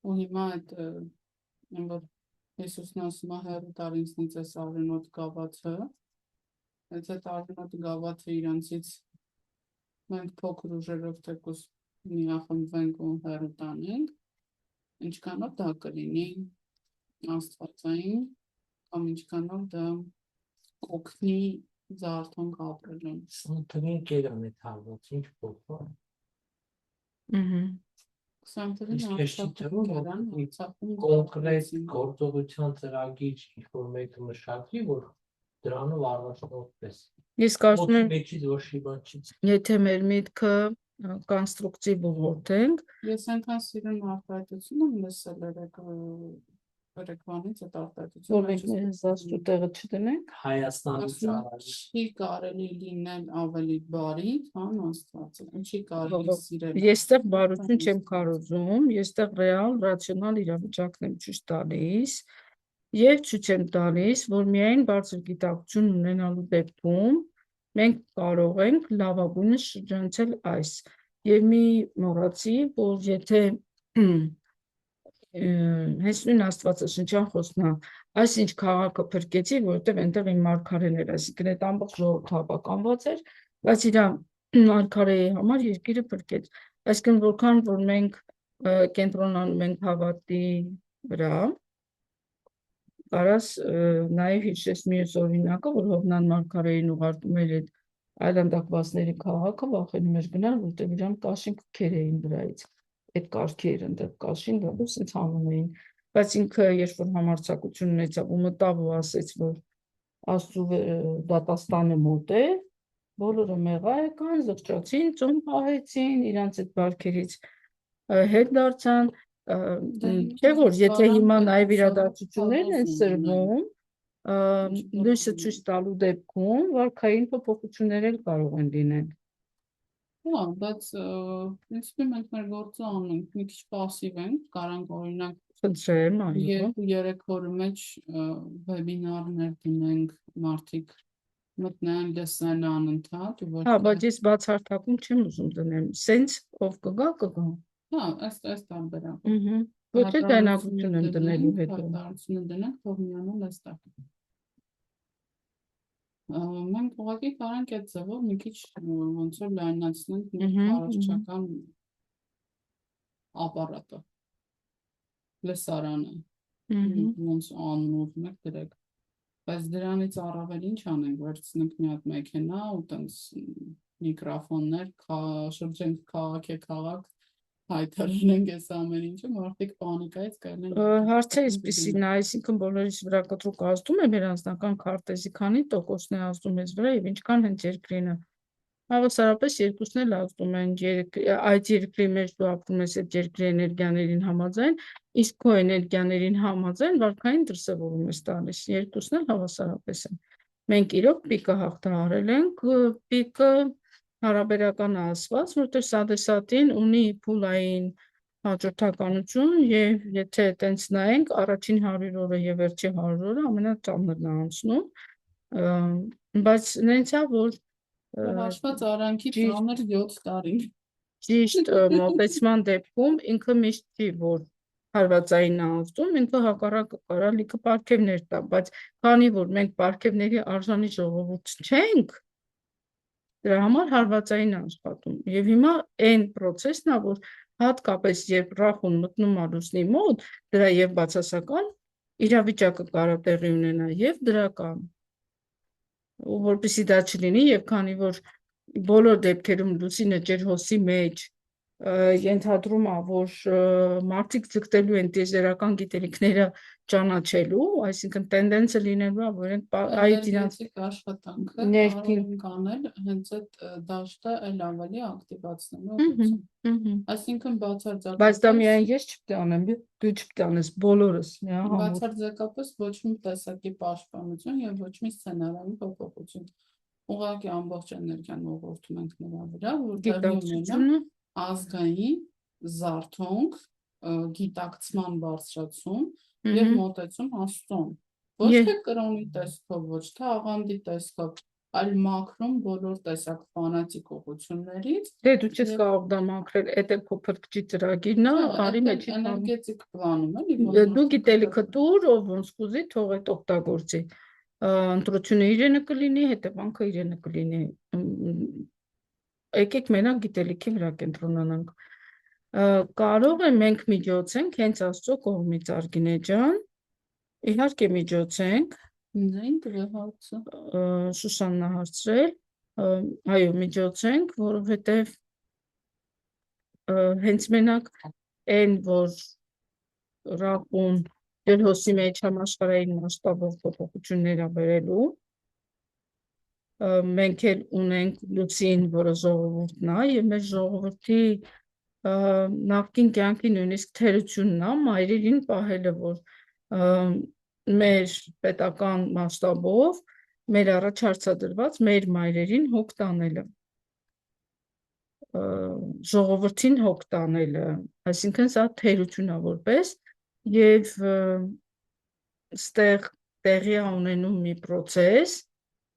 Ու հիմա այդ որ Հիսուսն ասում է հեռու տար ինձնից այս արյունոտ գավաթը, այդ արյունոտ գավաթը իրանցից մենք փոքր ուժերով թեկուզ միախմբվենք ու հեռու տանենք, ինչքանով դա կլինի աստվածային, կամ ինչքանով դա կօգնի զարթոնք ապրելուն։ Սանտերին կերան է թաղված, ինչ փոխվա։ Կոնկրետ գործողության ծրագիր ինչ-որ մեկը մշակվի, որ դրանով առաջնորդվես։ Ես կարծում եմ, մեջից ոչ մի բան չի։ եթե մեր միտքը կոնստրուկտիվ ուղղորդենք, Ես այնքան սիրուն արտահայտություն եմ լսել երեկվանից այդ արտահայտությունը։ որ մենք զաստու տեղը չդնենք, Հայաստանից արագ։ Չի կարելի լինել ավելի բարի, քան Աստվածը։ Չի կարելի սիրել։ ես տեղ բարություն չեմ կարոզում, ես տեղ ռեալ, ռացիոնալ իրավիճակն եմ ցույց տալիս, Եվ ցույց եմ տալիս, որ միայն բարձր գիտակցություն ունենալու դեպքում մենք կարող ենք լավագույնս շրջանցել այս։ Եվ մի մոռացի, որ եթե հենց նույն Աստվածաշնչյան խոսքն է, այսինչ քաղաքը փրկեցի, որովհետև այնտեղ իմ մարգարեն էր, այսինքն այդ ամբողջ ժողովուրդը հավաքանված էր, բայց իր մարգարեի համար երկիրը փրկեց։ Այսինքն որքան որ մենք կենտրոնանում ենք հավատի վրա, կարաս նաև հիշես մյուս օրինակը, որ Հովնան մարգարեին ուղարկում էր այդ այլանդակվածների քաղաքը, վախենում էր գնալ, որտեղ իրան կաշին քեր էին վրայից։ Այդ կարգի էր այնտեղ կաշին գալուց ինձ հանում էին, բայց ինքը երբ որ համարձակություն ունեցավ ու մտավ ու ասեց, որ Աստծո դատաստանը մոտ է, բոլորը մեղա եկան, զղջացին, ծոմ պահեցին, իրանց այդ բարքերից հետ դարձան, չէ որ եթե հիմա նաև իրադարձություններն են սրվում, լույսը ցույց տալու դեպքում վարքային փոփոխություններ էլ կարող են լինել։ Հա, բայց ինձ մենք մեր գործը անենք, մի քիչ пассив ենք, կարանք օրինակ Խնդրեմ, այո։ 2-3 օրի մեջ վեբինարներ դնենք, մարդիկ մտնեն, լսեն անընդհատ ու ոչ Հա, թե բայց ես բացարձակում չեմ ուզում դնեմ, սենց ով կգա։ հա, այս տարբերակը Ոչ թե դայնակություն եմ դնելու հետո։ Հարտարությունը դնենք, թող միանան այստեղ։ Մենք ուղղակի կարանք այդ ձևով մի քիչ ոնց որ լայնացնենք մեր քարոզչական ապարատը, լսարանը, ոնց անունով մեկ դրեք, բայց դրանից առավել ինչ անենք, վերցնենք մի հատ մեքենա ու տենց միկրոֆոններ, շրջենք քաղաք, հայտարարենք այս ամեն ինչը, մարդիկ պանիկայից կայլեն։ Հարցը այսպեսին է, այսինքն բոլորիս վրա կտրուկ ազդում է մեր անձնական քարտեզի, քանի տոկոսն է ազդում ես վրա եւ ինչքան հենց երկրինը։ Հավասարապես երկուսն էլ ազդում են, այդ երկրի մեջ դու ապրում ես այդ երկրի էներգիաներին համաձայն, իսկ քո էներգիաներին համաձայն վարքային դրսևորում ես տալիս, երկուսն էլ հավասարապես են։ Մենք իրոք պիկը հաղթահարել ենք, պիկը հարաբերական ասված, որտեղ սադեսատին ունի փուլային հաջորդականություն եւ եթե տենց նայենք առաջին 100 օրը եւ վերջին 100 օրը ամենածանրն է անցնում, բայց նենց է որ հաշված արանքի ծանր 7 տարին։ Ճիշտ մոտեցման դեպքում ինքը միշտ չի որ հարվածային ազդում, ինքը հակառակը կարա լիքը պարգևներ տա, բայց քանի որ մենք պարգևների արժանի ժողովուրդ չենք, դրա համար հարվածային աշխատում։ Եվ հիմա այն process-ն է, որ հատկապես երբ ռախուն մտնում է լուսնի մոտ, դրա եւ բացասական իրավիճակը կարա տեղի ունենա եւ դրական։ Ու որպեսզի դա չլինի եւ քանի որ բոլոր դեպքերում լուսինը ջերհոսի մեջ ենթադրում է, որ մարդիկ ձգտելու են տիեզերական գիտելիքները ճանաչելու, այսինքն տենդենսը լինելու է, որ այդ իրանց աշխատանքը կարող են կանել հենց այդ դաշտը այլ ավելի ակտիվացնելու։ Այսինքն բացարձակապես բայց դա միայն ես չպետք է անեմ, դու չպետք է անես բոլորս միահամուռ։ Բացարձակապես ոչ մի տեսակի պաշտպանություն եւ ոչ մի սցենարային փոփոխություն։ Ուղղակի ամբողջ էներգիան ուղղորդում ենք նրա վրա, որտեղ ազգային զարթոնք, գիտակցման բարձրացում եւ մոտեցում Աստծուն։ Ոչ թե կրոնի տեսքով, ոչ թե աղանդի տեսքով, այլ մաքրում բոլոր տեսակ ֆանատիկ ուղղություններից։ Դե դու չես կարող դա մաքրել, դա քո փրկչի ծրագիրն է, արի մեջ էներգետիկ պլանում էլի։ Դու գիտելիքը տուր, ով ոնց կուզի, թող այդ օգտագործի։ Ընտրությունը իրենը կլինի, հետևանքը իրենը կլինի։ Եկեք մենակ գիտելիքի վրա կենտրոնանանք։ Կարող է մենք միջոցենք հենց Աստծո կողմից Արգինե ջան, իհարկե միջոցենք։ Նույն դրահարցը Շուշաննա հարցրել, այո միջոցենք, որովհետև հենց մենակ այն, որ ռախուն ջերհոսի մեջ համաշխարհային մասշտաբով փոփոխություններ ա բերելու, մենք էլ ունենք լուսին, որը ժողովուրդն է, եւ մեր ժողովրդի նախկին կյանքի նույնիսկ թերությունն է, մայրերին պահելը, որ մեր պետական մասշտաբով մեր առաջ հարցադրված մեր մայրերին հոգ տանելը, ժողովրդին հոգ տանելը, այսինքն սա թերություն է որպես եւ ստեղ տեղի է ունենում մի process,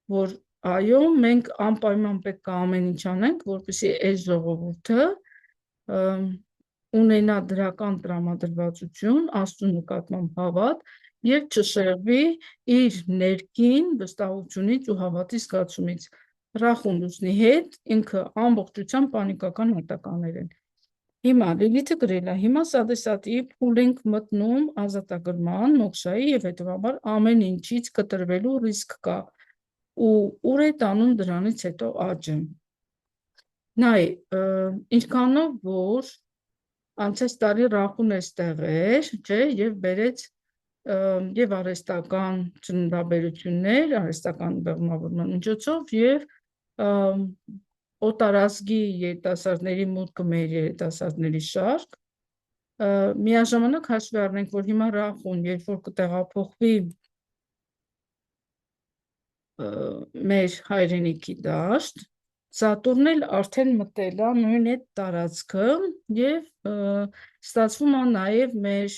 որ այո, մենք անպայման պետք է ամեն ինչ անենք, որպեսզի այս ժողովուրդը ունենա դրական տրամադրվածություն, Աստծու նկատմամբ հավատ եւ չշեղվի իր ներքին վստահությունից ու հավատի զգացումից։ Ռախունդուսնի հետ ինքը ամբողջությամբ պանիկական մտականներ են։ Հիմա Լիլիթը գրել է, հիմա սադեսատի փուլ ենք մտնում ազատագրման, մոքշայի եւ հետեւաբար ամեն ինչից կտրվելու ռիսկ կա ու ուր է տանում դրանից հետո աճը։ Նայ, ինչքանով որ անցած տարի Ռախուն էստեղ էր, չէ, եւ բերեց եւ արհեստական ծննդաբերություններ, արհեստական բեղմնավորման միջոցով եւ օտարազգի երիտասարդների մուտքը մեր երիտասարդների շարք, միաժամանակ հաշվի առնենք, որ հիմա Ռախուն, երբ որ կտեղափոխվի մեր հայրենիքի դաշտ, Սատուրնն էլ արդեն մտել է նույն այդ տարածքը եւ ստացվում է նաեւ մեր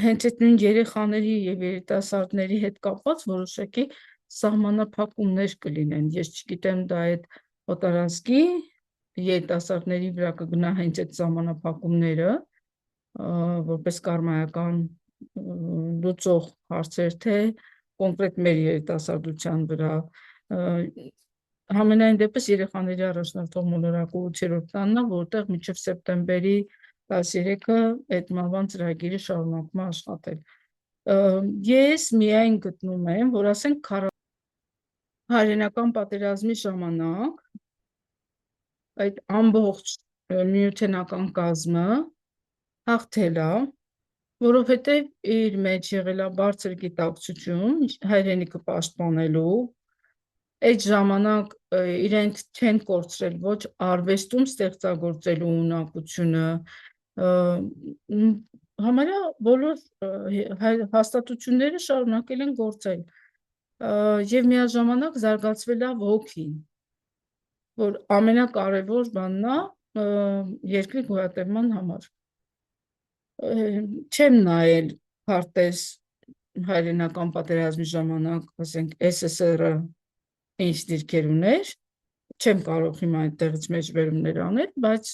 հենց այդ նույն երեխաների եւ երիտասարդների հետ կապված որոշակի սահմանափակումներ կլինեն։ Ես չգիտեմ դա այդ օտարազգի երիտասարդների վրա կգնա հենց այդ սահմանափակումները, որպես կարմայական լուծող հարցեր, թե կոնկրետ մեր երիտասարդության վրա։ Համենայն դեպս երեխաների առաջնորդող մոլորակը 8-րդ տանն է, որտեղ մինչև սեպտեմբերի 13-ը այդ մահվան ծրագիրը շարունակում է աշխատել։ Ես միայն գտնում եմ, որ ասենք հայրենական պատերազմի ժամանակ այդ ամբողջ միութենական կազմը հաղթել է, որովհետև իր մեջ եղել է բարձր գիտակցություն հայրենիքը պաշտպանելու, այդ ժամանակ իրենք չեն կորցրել ոչ արվեստում ստեղծագործելու ունակությունը, համարյա բոլոր հաստատությունները շարունակել են գործել եւ միաժամանակ զարգացվել է ոգին, որ ամենակարևոր բանն է երկրի գոյատևման համար։ Չեմ նայել քարտեզ հայրենական պատերազմի ժամանակ, ասենք ՍՍՍՌ-ը ինչ դիրքեր ուներ, չեմ կարող հիմա այդտեղից մեջբերումներ անել, բայց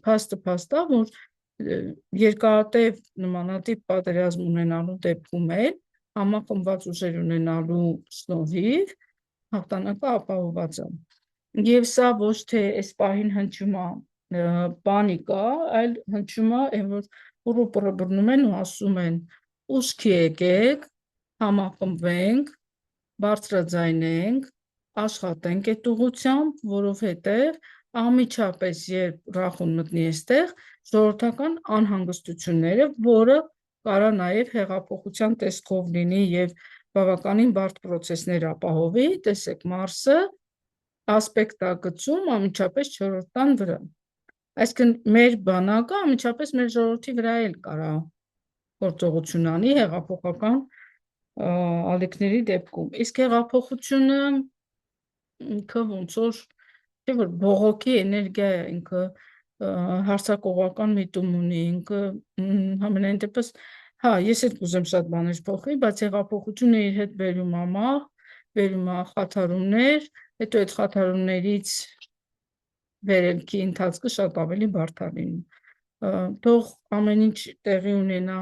փաստը որ երկարատև նմանատիպ պատերազմ ունենալու դեպքում էլ համախմբված ուժեր ունենալու շնորհիվ հաղթանակը ապահովված է։ Եվ սա ոչ թե այս պահին հնչում է պանիկա, այլ հնչում է, որ ուռուպռը բռնում են ու ասում են ուշքի եկեք, համախմբվենք, բարձրաձայնենք, աշխատենք այդ ուղղությամբ, որովհետև անմիջապես երբ Ռախուն մտնի այստեղ, ժողովրդական անհանգստությունները, որը կարա նաև հեղափոխության տեսքով լինի եւ բավականին բարդ պրոցեսներ ապահովի, տեսեք Մարսը ասպեկտ է գծում անմիջապես 4-րդ տան վրա։ Այսինքն մեր բանակը անմիջապես մեր ժողովրդի վրա էլ կարա գործողություն անի հեղափոխական ալիքների դեպքում։ Իսկ հեղափոխությունը ինքը ոնց որ բողոքի էներգիա է, ինքը հարցակողական միտում ունի, ինքը համենայն դեպս, հա, ես էլ կուզեմ շատ բաներ փոխվի, բայց հեղափոխությունը իր հետ բերում է մահ, բերում է խաթարումներ, հետո այդ խաթարումներից վերելքի ընթացքը շատ ավելի բարդ է լինում։ Թող ամեն ինչ տեղի ունենա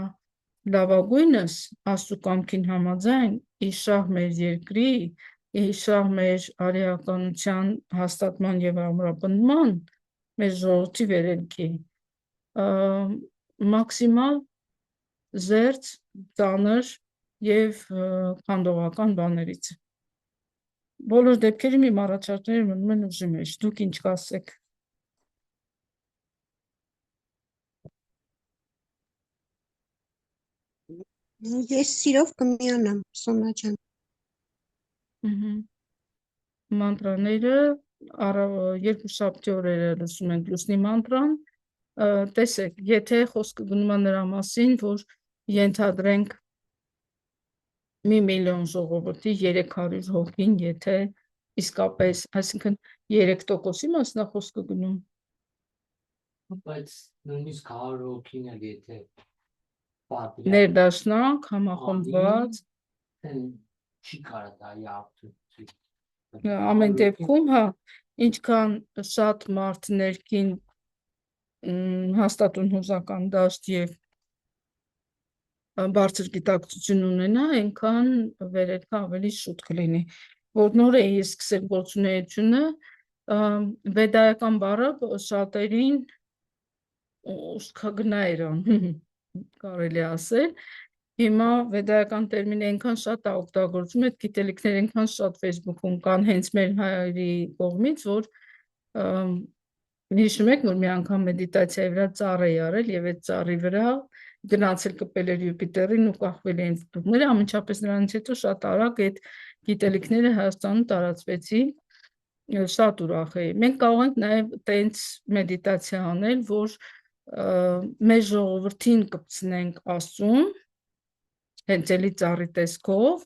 լավագույնս Աստծու կամքին համաձայն, իշահ մեր երկրի, իշահ մեր արիականության հաստատման եւ ամրապնդման, մեր ժողովրդի վերելքի, մաքսիմալ զերծ, ծանր եւ քանդողական բաներից։ Բոլոր դեպքերում իմ առաջարկները մնում են ուժի մեջ, դուք ինչ կասեք։ Ես սիրով կմիանամ, Սոնա ջան։ Մանտրաները երկուշաբթի օրերը լսում ենք լուսնի մանտրան, տեսեք, եթե խոսքը գնում է նրա մասին, որ ենթադրենք 1 միլիոն ժողովրդի 300 հոգին, եթե իսկապես, այսինքն 3%-ի մասն է խոսքը գնում։ Բայց նույնիսկ 100 հոգին էլ եթե պատիա ներդաշնակ, համախմբված, չի կարա դա յարդուց ամեն դեպքում, հա, ինչքան շատ մարդ ներքին հաստատուն հուզական դաշտ եւ բարձր գիտակցություն ունենա, այնքան վերելքը ավելի շուտ կլինի։ Որ նոր է սկսել գործունեությունը, վեդայական բառը շատերին ուշքագնա էր կարելի ասել։ Հիմա վեդայական տերմինը այնքան շատ է օգտագործում, այդ գիտելիքները այնքան շատ Facebook-ում կան հենց մեր հայերի կողմից, որ հիշում եք, որ մի անգամ մեդիտացիայի վրա ծառ էի արել եւ այդ ծառի վրա գնացել կպել էր Յուպիտերին ու կախվել էին ֆոտոները, ամենչապես նրանից հետո շատ արագ այդ գիտելիքները Հայաստանում տարածվեցին, շատ ուրախ էի։ Մենք կարող ենք նաեւ տենց մեդիտացիա անել, որ մեր ժողովրդին կպցնենք Աստծուն, հենց էլի ծառի տեսքով,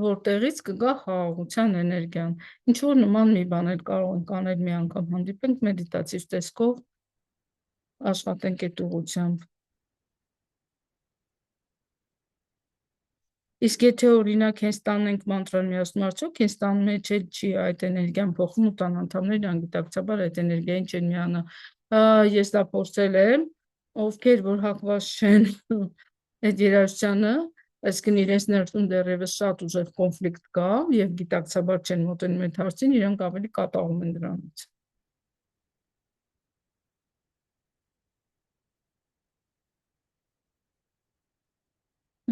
որտեղից կգա խաղաղության էներգիան։ Ինչ որ նման մի բան էլ կարող ենք անել, մի անգամ հանդիպենք մեդիտատիվ տեսքով, աշխատենք այդ ուղղությամբ։ Իսկ եթե օրինակ հենց տանենք մանտրան միացնում, արդյոք հենց տան մեջ էլ չի այդ էներգիան փոխվում ու տան անդամներն անգիտակցաբար այդ էներգիային չեն միանա։ Ես դա փորձել եմ, ովքեր որ հակված չեն այդ երաժշտությանը, այսինքն իրենց ներսում դեռևս շատ ուժեղ կոնֆլիկտ կա եւ գիտակցաբար չեն մոտենում այդ հարցին, իրանք ավելի կատաղում են դրանից։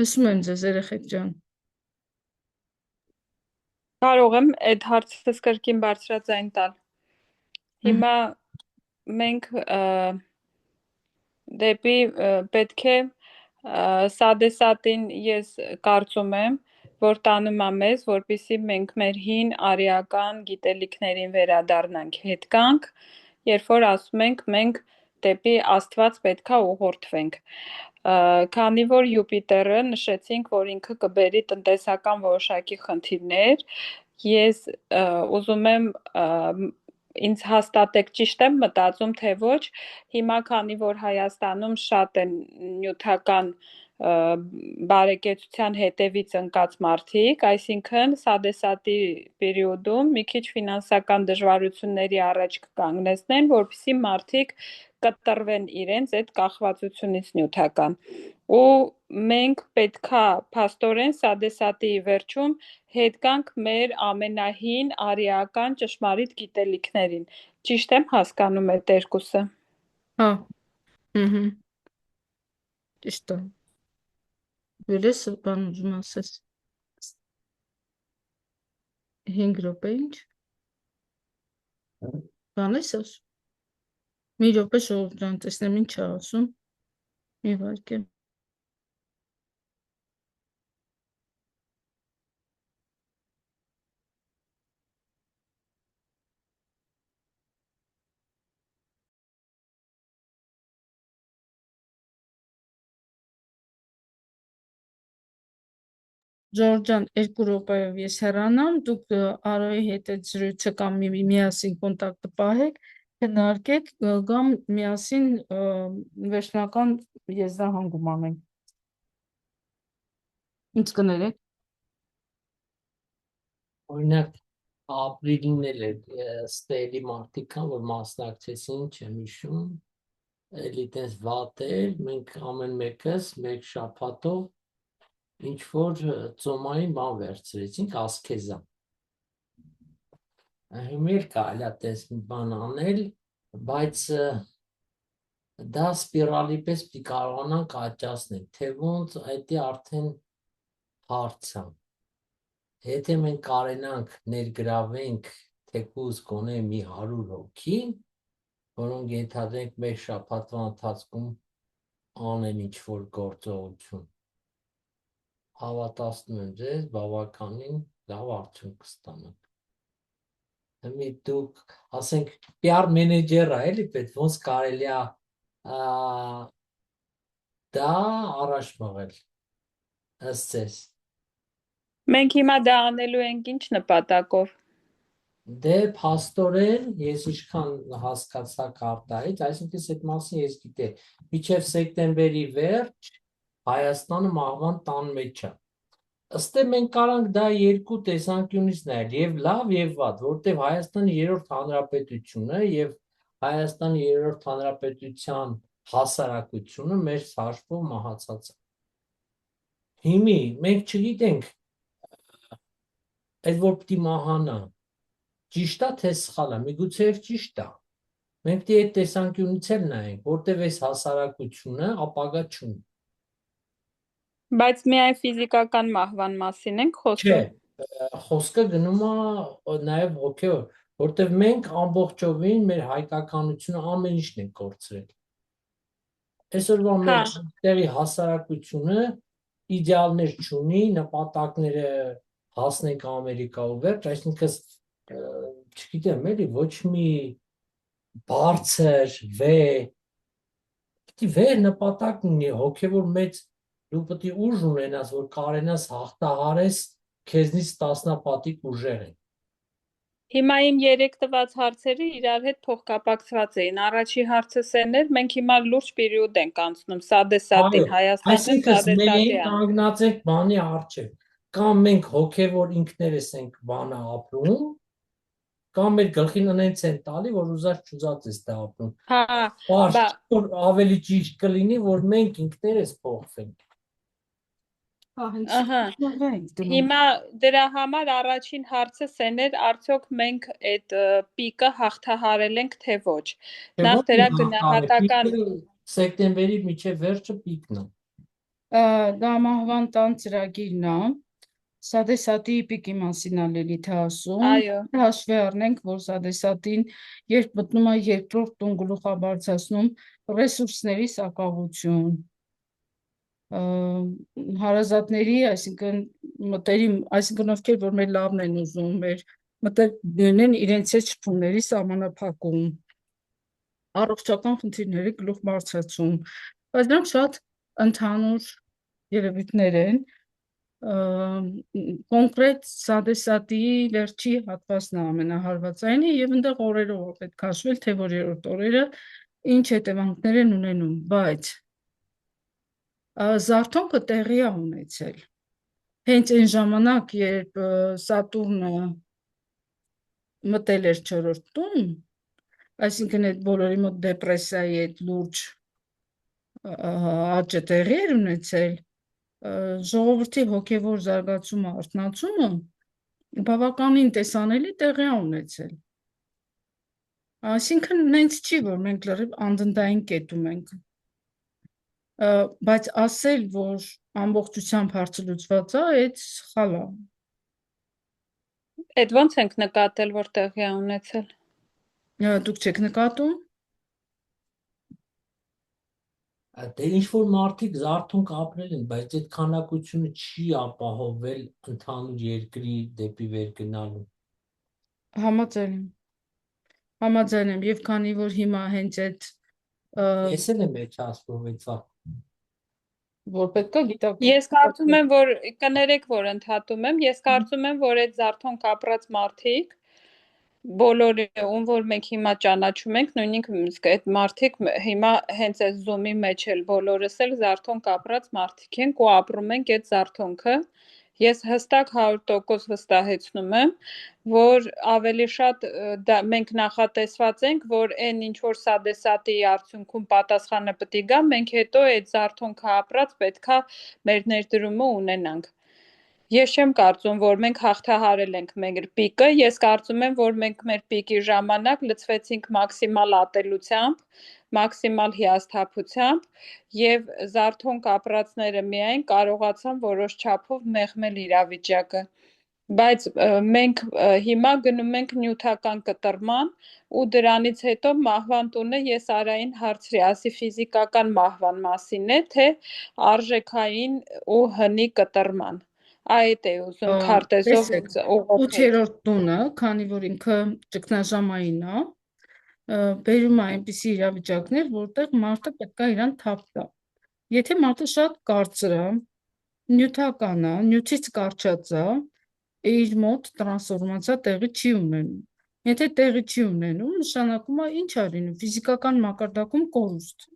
Լսում եմ ձեզ, երեխեք ջան։ Կարող եմ այդ հարցս կրկին բարձրաձայն տալ։ Հիմա մենք դեպի պետք է սադեսատին ես կարծում եմ, որ տանում է մեզ, որպեսզի մենք մեր հին արիական գիտելիքներին վերադառնանք, հետ կանք, երբ որ ասում ենք մենք դեպի Աստված պետքա ուղղորդվենք։ Քանի որ Յուպիտերը նշեցինք, որ ինքը կբերի տնտեսական որոշակի խնդիրներ, ես ուզում եմ ինձ հաստատեք, ճիշտ եմ մտածում, թե ոչ, հիմա քանի որ Հայաստանում շատ են նյութական բարեկեցության հետևից ընկած մարդիկ, այսինքն սադեսատի պերիոդում մի քիչ ֆինանսական դժվարությունների առաջ կկանգնեցնեն, որպեսզի մարդիկ կտրվեն իրենց այդ կախվածությունից նյութական։ Ու մենք պետքա փաստորեն սադեսատի վերջում հետ գանք մեր ամենահին արիական ճշմարիտ գիտելիքներին։ Ճիշտ եմ հասկանում այդ երկուսը։ Հա։ Ճիշտ է։ Վերես բան ուզում ասես։ 5 րոպե ինչ։ Բան ես ասում։ Մի րոպե ժողովուրդ ջան, տեսնեմ ինչ է ասում։ Մի վայրկյան։ Ժողովուրդ ջան, 2 րոպեով ես հեռանամ, դուք Արոյի հետ այդ զրույցը կամ միասին կոնտակտը պահեք, քննարկեք, կամ միասին վերջնական եզրահանգում անենք։ Ինչ կներեք։ Օրինակ ապրիլին էլ ստերի մարդիկ կան, որ մասնակցեցին, չեմ հիշում, էլի տես վատ էր, մենք ամեն մեկս մեկ շաբաթով ինչ որ ծոմային բան վերցրեցինք, ասքեզա։ Հիմա էլ կարելի է տես մի բան անել, բայց դա սպիրալի պես պիտի կարողանանք աճացնել, թե ոնց այդ է արդեն հարց է։ Եթե մենք կարենանք ներգրավենք թեկուզ գոնե մի 100 հոգի, որոնք ենթադրենք մեր շաբաթվա ընթացքում անեն ինչ որ գործողություն, հավատացնում եմ ձեզ, բավականին լավ արդյունք կստանանք։ Հիմա դուք, ասենք, PR մենեջերը էլի պետք ոնց կարելի է դա առաջ մղել, ըստ ձեզ։ Մենք հիմա դա անելու ենք ինչ նպատակով։ Դե փաստորեն ես ինչքան հասկացա կարտայից, այսինքն այդ մասին ես գիտեմ, մինչև սեպտեմբերի վերջ Հայաստանը մահվան տան մեջ է։ Ըստ է մենք կարանք դա երկու տեսանկյունից նայել, եւ լավ եւ վատ, որտեվ Հայաստանի երրորդ հանրապետությունը եւ Հայաստանի երրորդ հանրապետության հասարակությունը մեր հաշվով մահացած է։ Հիմի մենք չգիտենք այդ որ պիտի մահանա ճիշտ է թե սխալ է, միգուցե եւ ճիշտ է։ Մենք պիտի այդ տեսանկյունից էլ նայենք, որտեվ այս հասարակությունը ապագա չունի։ Բայց միայն ֆիզիկական մահվան մասին ենք Չէ, խոսում։ խոսքը գնում է նաև հոգեոր, որտեվ մենք ամբողջովին մեր հայկականությունը ամեն ինչն ենք կորցրել։ Այսօրվա Հա, մեր տեղի հասարակությունը իդեալներ չունի, նպատակները հասնենք Ամերիկա ու վերջ, այսինքն չգիտեմ, էլի ոչ մի բարձր վեր նպատակ ունի, հոգևոր մեծ դու պետք է ուժ ունենաս, որ կարենաս հաղթահարես քեզնից տասնապատիկ ուժեր են։ հիմա իմ 3 տված հարցերը իրար հետ փոխկապակցված էին։ Առաջի հարցս էն էր, մենք հիմա լուրջ պերիոդ ենք անցնում, Սադեսատին, Այո, Հայաստանը այսինքն Սադեսատի մենք է։ կանգնած ենք բանի առջև, կամ մենք հոգևոր ինքներս ենք բանը ապրում, կամ մեր գլխին ունենք են տալի, որ ուզած չուզած ես դա ապրում։ Հա, Պարզ բա որ ավելի ճիշտ կլինի, որ մենք ինքներս փոխվենք։ ահա, հիմա դրա համար առաջին հարցս էն էր, արդյոք մենք այդ պիկը հաղթահարել ենք թե ոչ։ Թե Նախ ոչ դրա մենք հաղթահարել, գնահատական պիկը սեպտեմբերի միջև վերջը պիկն է։ Դա մահվան տան ծրագիրն է։ Սադեսատի պիկի մասին է Լիլիթը ասում։ այո, Հաշվի առնենք, որ Սադեսատին երբ մտնում է երկրորդ տուն գլուխ է բարձրացնում ռեսուրսների սակավություն, հարազատների, այսինքն մտերիմ, այսինքն ովքեր որ մեր լավն են ուզում, մեր մտերիմներն իրենց հետ շփումների սահմանափակում, առողջական խնդիրների գլուխ բարձրացում, բայց դրանք շատ ընդհանուր երևույթներ են, կոնկրետ Սադեսատի վերջի հատվածն է ամենահարվածայինը եւ այնտեղ օրերով է պետք հաշվել, թե որ երրորդ օրերը ինչ հետևանքներ են ունենում, բայց զարթոնքը տեղի է ունեցել։ Հենց այն ժամանակ, երբ Սատուրնը մտել էր չորրորդ տուն, այսինքն այդ բոլորի մոտ դեպրեսիայի այդ լուրջ աճը տեղի էր ունեցել, ժողովրդի հոգևոր զարգացումը, արթնացումը բավականին տեսանելի տեղի է ունեցել։ Այսինքն նենց չի, որ մենք լրիվ անդնդային կետում ենք, բայց ասել, որ ամբողջությամբ հարցը լուծված է, այդ սխալ է։ այդ ոնց ենք նկատել, որ տեղի է ունեցել։ Դուք չեք նկատում։ Դե ինչ որ մարդիկ զարթոնք ապրել են, բայց այդ քանակությունը չի ապահովել ընդհանուր երկրի դեպի վեր գնալու։ Համաձայն եմ, եւ քանի որ հիմա հենց այդ Ես էլ եմ մեջ ասում էցա։ որ պետք է գիտակ Ես կարծում եմ, որ կներեք, որ ընդհատում եմ, ես կարծում եմ, որ այդ զարթոնք ապրած մարդիկ բոլորը, ում որ մենք հիմա ճանաչում ենք, նույնիսկ այդ մարդիկ հիմա հենց այդ Zoom-ի մեջ էլ բոլորս էլ զարթոնք ապրած մարդիկ ենք ու ապրում ենք այդ զարթոնքը։ Ես հստակ 100% վստահեցնում եմ, որ ավելի շատ մենք նախատեսված ենք, որ այն ինչ որ Սադեսատի արդյունքում պատասխանը պետք է գա, մենք հետո այդ զարթոնքը ապրած պետքա մեր ներդրումը ունենանք։ Ես չեմ կարծում, որ մենք հաղթահարել ենք մեր պիկը, ես կարծում եմ, որ մենք մեր պիկի ժամանակ լցվեցինք մաքսիմալ ատելությամբ, մաքսիմալ հիասթափությամբ եւ զարթոնք ապրածները միայն կարողացան որոշ չափով մեղմել իրավիճակը։ Բայց մենք հիմա գնում ենք նյութական կտրման ու դրանից հետո մահվան տունը ես Արային հարցրի, ասի ֆիզիկական մահվան մասին է, թե արժեքային ու հնի կտրման։ Այդ է ուզում քարտեզով ուղղորդել։ 8-րդ տունը, քանի որ ինքը ճգնաժամային է, բերում է այնպիսի իրավիճակներ, որտեղ մարդը պետք է իրան թափ տա։ Եթե մարդը շատ կարծր է, նյութական է, նյութից կարճած է, իր մոտ տրանսֆորմացիա տեղի չի ունենում։ Եթե տեղի չի ունենում, նշանակում է ինչ է լինում, ֆիզիկական մակարդակում կորուստ։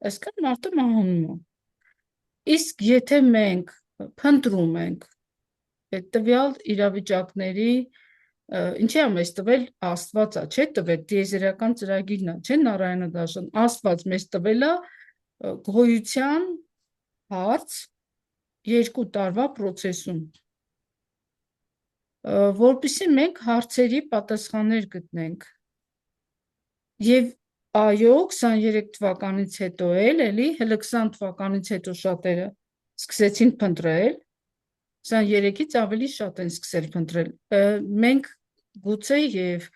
Այսինքն մարդը մահանում է։ Իսկ եթե մենք փնտրում ենք այդ տվյալ իրավիճակների, ինչի է մեզ տվել Աստվածա, չէ՞ տվել դիեզերական ծրագիրն է, չէ՞ Նարայանը Դաշան, Աստված մեզ տվել է գոյության հարց 2 տարվա process-ում, որպեսզի մենք հարցերի պատասխաններ գտնենք։ Եվ այո, 23 թվականից հետո էլի, հələ 20 թվականից հետո շատերը սկսեցին փնտրել, 23-ից ավելի շատ են սկսել փնտրել։ Մենք գուցե եւ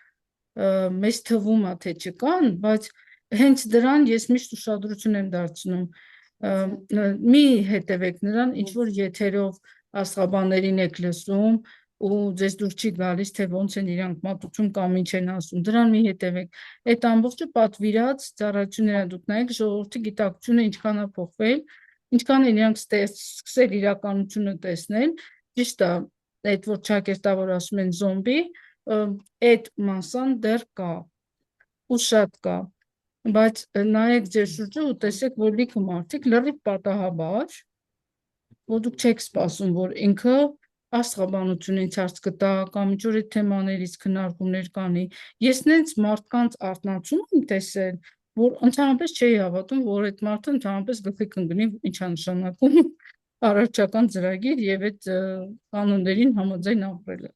մեզ թվում է թե չկան, բայց հենց դրան ես միշտ ուշադրություն եմ դարձնում։ Մի հետևեք նրան, ինչ որ եթերով աստղաբաններին եք լսում ու ձեզ դուր չի գալիս, թե ոնց են իրանք մատուցում կամ ինչ են ասում, դրան մի հետևեք։ Այդ ամբողջը պատվիրած ծառայություններ դուք նայեք, ժողովրդի գիտակցությունը ինչքան է փոխվել, ինչքան են իրանք սկսել իրականությունը տեսնել, ճիշտ է, այդ որ ճակերտավոր ասում են զոմբի, այդ մասան դեռ կա, ու շատ կա, բայց նայեք ձեր շուրջը ու տեսեք, որ լիքը մարդիկ լրիվ պատահաբար, որ դուք չեք սպասում, որ ինքը աստղաբանությունից հարց կտա կամ ինչ-որ այդ թեմաներից քննարկումներ կանի։ Ես նենց մարդկանց արթնացում եմ տեսել, որ ընդհանրապես չէի հավատում, որ այդ մարդը ընդհանրապես գլխի կընկնի ինչ է նշանակում առողջական ծրագիր եւ այդ կանոններին համաձայն ապրելը։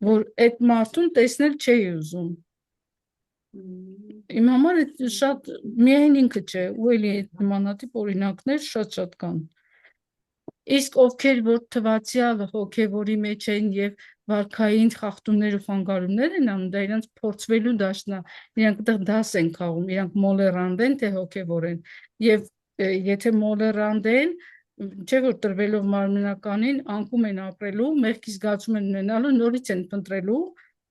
Որ այդ մարդուն տեսնել չէի ուզում։ Իմ համար այդ շատ միայն ինքը չէ, ու էլի այդ նմանատիպ օրինակներ շատ կան։ Իսկ ովքեր որ թվացյալը հոգևորի մեջ են եւ վարքային խախտումներ ու խանգարումներ են անում, դա իրանց փորձվելու դաշտն է, իրանք այդտեղ դաս են խաղում, իրանք մոլերանդ են թե հոգևոր են, եւ եթե մոլերանդ են, չէ որ տրվելով մարմնականին անկում են ապրելու, մեղքի զգացում են ունենալու, նորից են փնտրելու,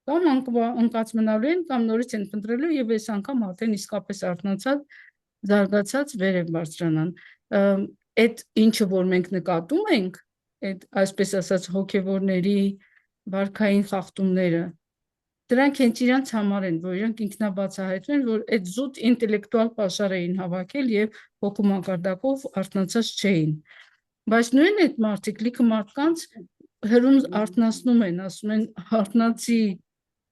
կամ անկած մնալու են, կամ նորից են փնտրելու եւ այս անգամ արդեն իսկապես արթնացած, զարգացած վեր են բարձրանան։ Այդ ինչը որ մենք նկատում ենք, այդ այսպես ասած հոգևորների վարքային խախտումները, դրանք հենց իրանց համար են, որ իրանք ինքնաբացահայտվեն, որ այդ զուտ ինտելեկտուալ պաշար էին հավաքել եւ հոգու մակարդակով արթնացած չէին։ Բայց նույն այդ մարդիկ լիքը մարդկանց հրում արթնացնում են, ասում են արթնացի,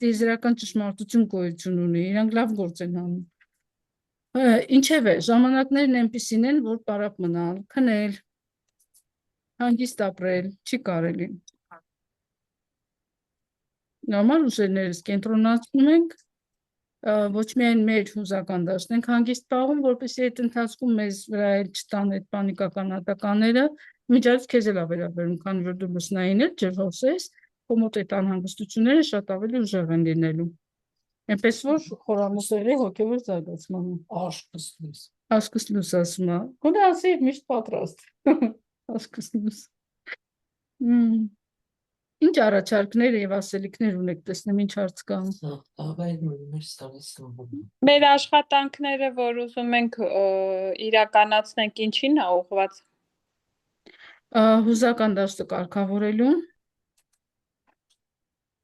տիեզերական ճշմարտություն գոյություն ունի, իրանք լավ գործ են անում։ Ինչևէ, ժամանակներն այնպիսին են, որ պարապ մնալ, քնել, հանգիստ ապրել, չի կարելի։ Նորմալ ուժերներս կենտրոնացնում ենք, ոչ միայն մեր հուզական դաշտն ենք հանգիստ պահում, որպեսզի այդ ընթացքում մեզ վրա էլ չտան այդ պանիկական ատականները, միջից քեզ էլ ավերաբերում, քանի որ դու լուսնային էլ ջրհոսես, քո մոտ այդ անհանգստությունները շատ ավելի ուժեղ են լինելու։ Այնպես որ խորամուսերի հոգևոր զարգացմանը։ Աշկս լույս ասում է։ Գոնե ասի միշտ պատրաստ։ Աշկս լույս։ Ինչ առաջարկներ եւ ասելիքներ ունեք, տեսնեմ ինչ հարց կան։ Մեր աշխատանքները, որ ուզում ենք իրականացնենք, ինչին է ուղղված։ Հուզական դաշտը կարգավորելու։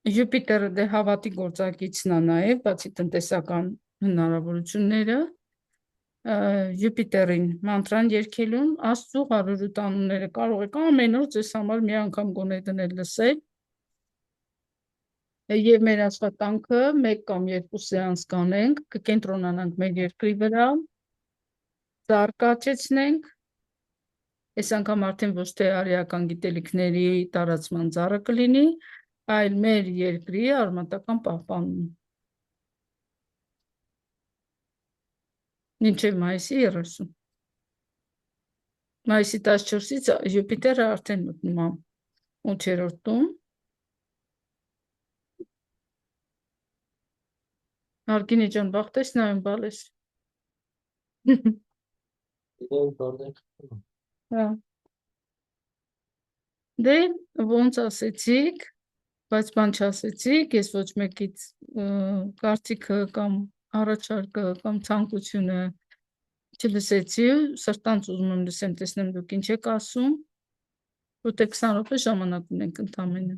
Յուպիտերը դե հավատի գործակիցն է նաև, բացի տնտեսական հնարավորությունները, Յուպիտերին մանտրան երգելուն, Աստծո 108 անունները կարող եք ամեն օր ձեզ համար մի անգամ գոնե դնել լսել։ Եվ մեր աշխատանքը 1 կամ 2 սեանս կանենք, կկենտրոնանանք մեր երկրի վրա, ծառ կաչեցնենք, այս անգամ արդեն ոչ թե արիական գիտելիքների տարածման ծառը կլինի, այլ մեր երկրի արմատական պահպանում։ Մինչև մայիսի 30։ Մայիսի 14-ից Յուպիտերը արդեն մտնում է 8-րդ տուն։ Արգինի ջան, բախտես նայում բալես։ Դե ոնց ասեցիք, բայց բան չասեցիք, ես ոչ մեկից կարծիքը կամ առաջարկը կամ ցանկությունը չլսեցի, սրտանց ուզում եմ լսեմ, տեսնեմ դուք ինչ եք ասում, որտեղ 20 րոպե ժամանակ ունենք ընդամենը։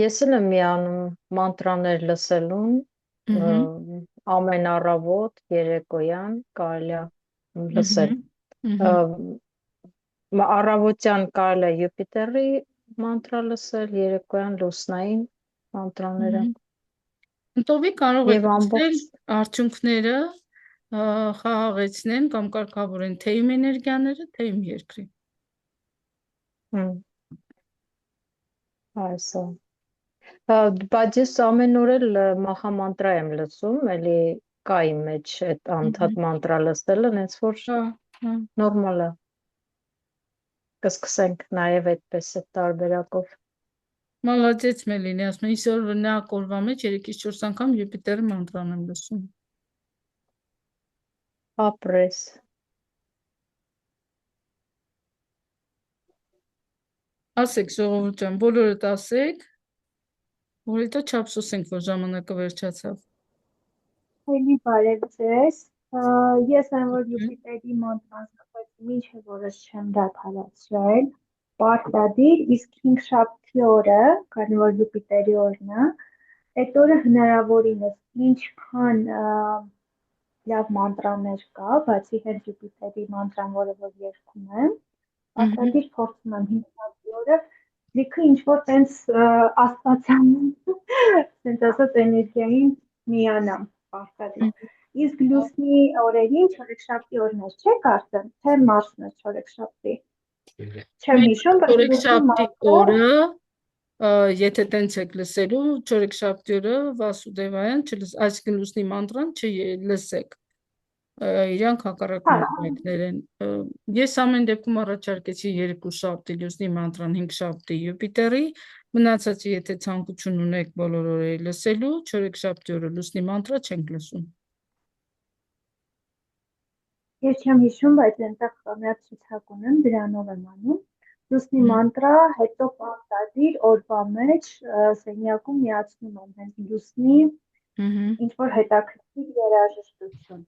Ես էլ եմ միանում մանտրաներ լսելուն, ամեն առավոտ, երեկոյան կարելի է լսել։ Առավոտյան կարելի է Յուպիտերի մանտրա լսել, երեկոյան լուսնային մանտրաները Տովի կարող եք եւ լսել ամբողջ արդյունքները խաղաղեցնեն կամ կարգավորեն թե իմ էներգիաները, թե իմ երկրի։ այսա։ Բայց ես ամեն օր էլ մախամանտրա եմ լսում, էլի կա իմ մեջ այդ անդադ մանտրա լսելը, հենց որ նորմալ է։ Կսկսենք նաև այդպես այդ տարբերակով։ Մալադեց Մելինի, ասում եմ, իսօր նա օրվա մեջ 3-4 անգամ Յուպիտերի մանտրան եմ լսում։ Ապրես։ Ասեք, ժողովուրդ ջան, բոլորդ ասեք, որ հետո չափսոսենք, որ ժամանակը վերջացավ։ Էլի բարև ձեզ։ Ես եմ, որ Յուպիտերի մանտրան սկսեցի, մինչև որս չեմ դադարեցրել, պարտադիր, իսկ հինգշաբթի օրը, քանի որ Յուպիտերի օրն է, այդ օրը հնարավորինս ինչքան լավ մանտրաներ կա, բացի հետ Յուպիտերի մանտրան, որը որ երգում եմ, պարտադիր փորձում եմ հինգշաբթի օրը լիքը ինչ-որ տենց աստվածան, տենց ասած էներգիային միանամ, պարտադիր։ Իսկ լուսնի օրերին չորեքշաբթի օրն է, չէ՞ կարծեմ, թե մարսն է չորեքշաբթի։ Չեմ հիշում, բայց չորեքշաբթի օրը, եթե տենց եք լսելու, չորեքշաբթի օրը Վասուդևայան, այսինքն լուսնի մանտրան չլսեք։ Իրանք հակառակ մեկներ են։ Ես ամեն դեպքում առաջարկեցի 2 շաբթի լուսնի մանտրան, 5 շաբթի Յուպիտերի, մնացածը եթե ցանկություն ունեք բոլոր օրերը լսելու, չորեքշաբթի օրը լուսնի մանտրա չենք լսում։ Ես չեմ հիշում, բայց այնտեղ մի հատ ցուցակ ունեմ, դրանով եմ անում։ Լուսնի մանտրա, հետո պարտադիր օրվա մեջ սենյակում միացնում եմ հենց լուսնի ինչ որ հետաքրքիր երաժշտություն։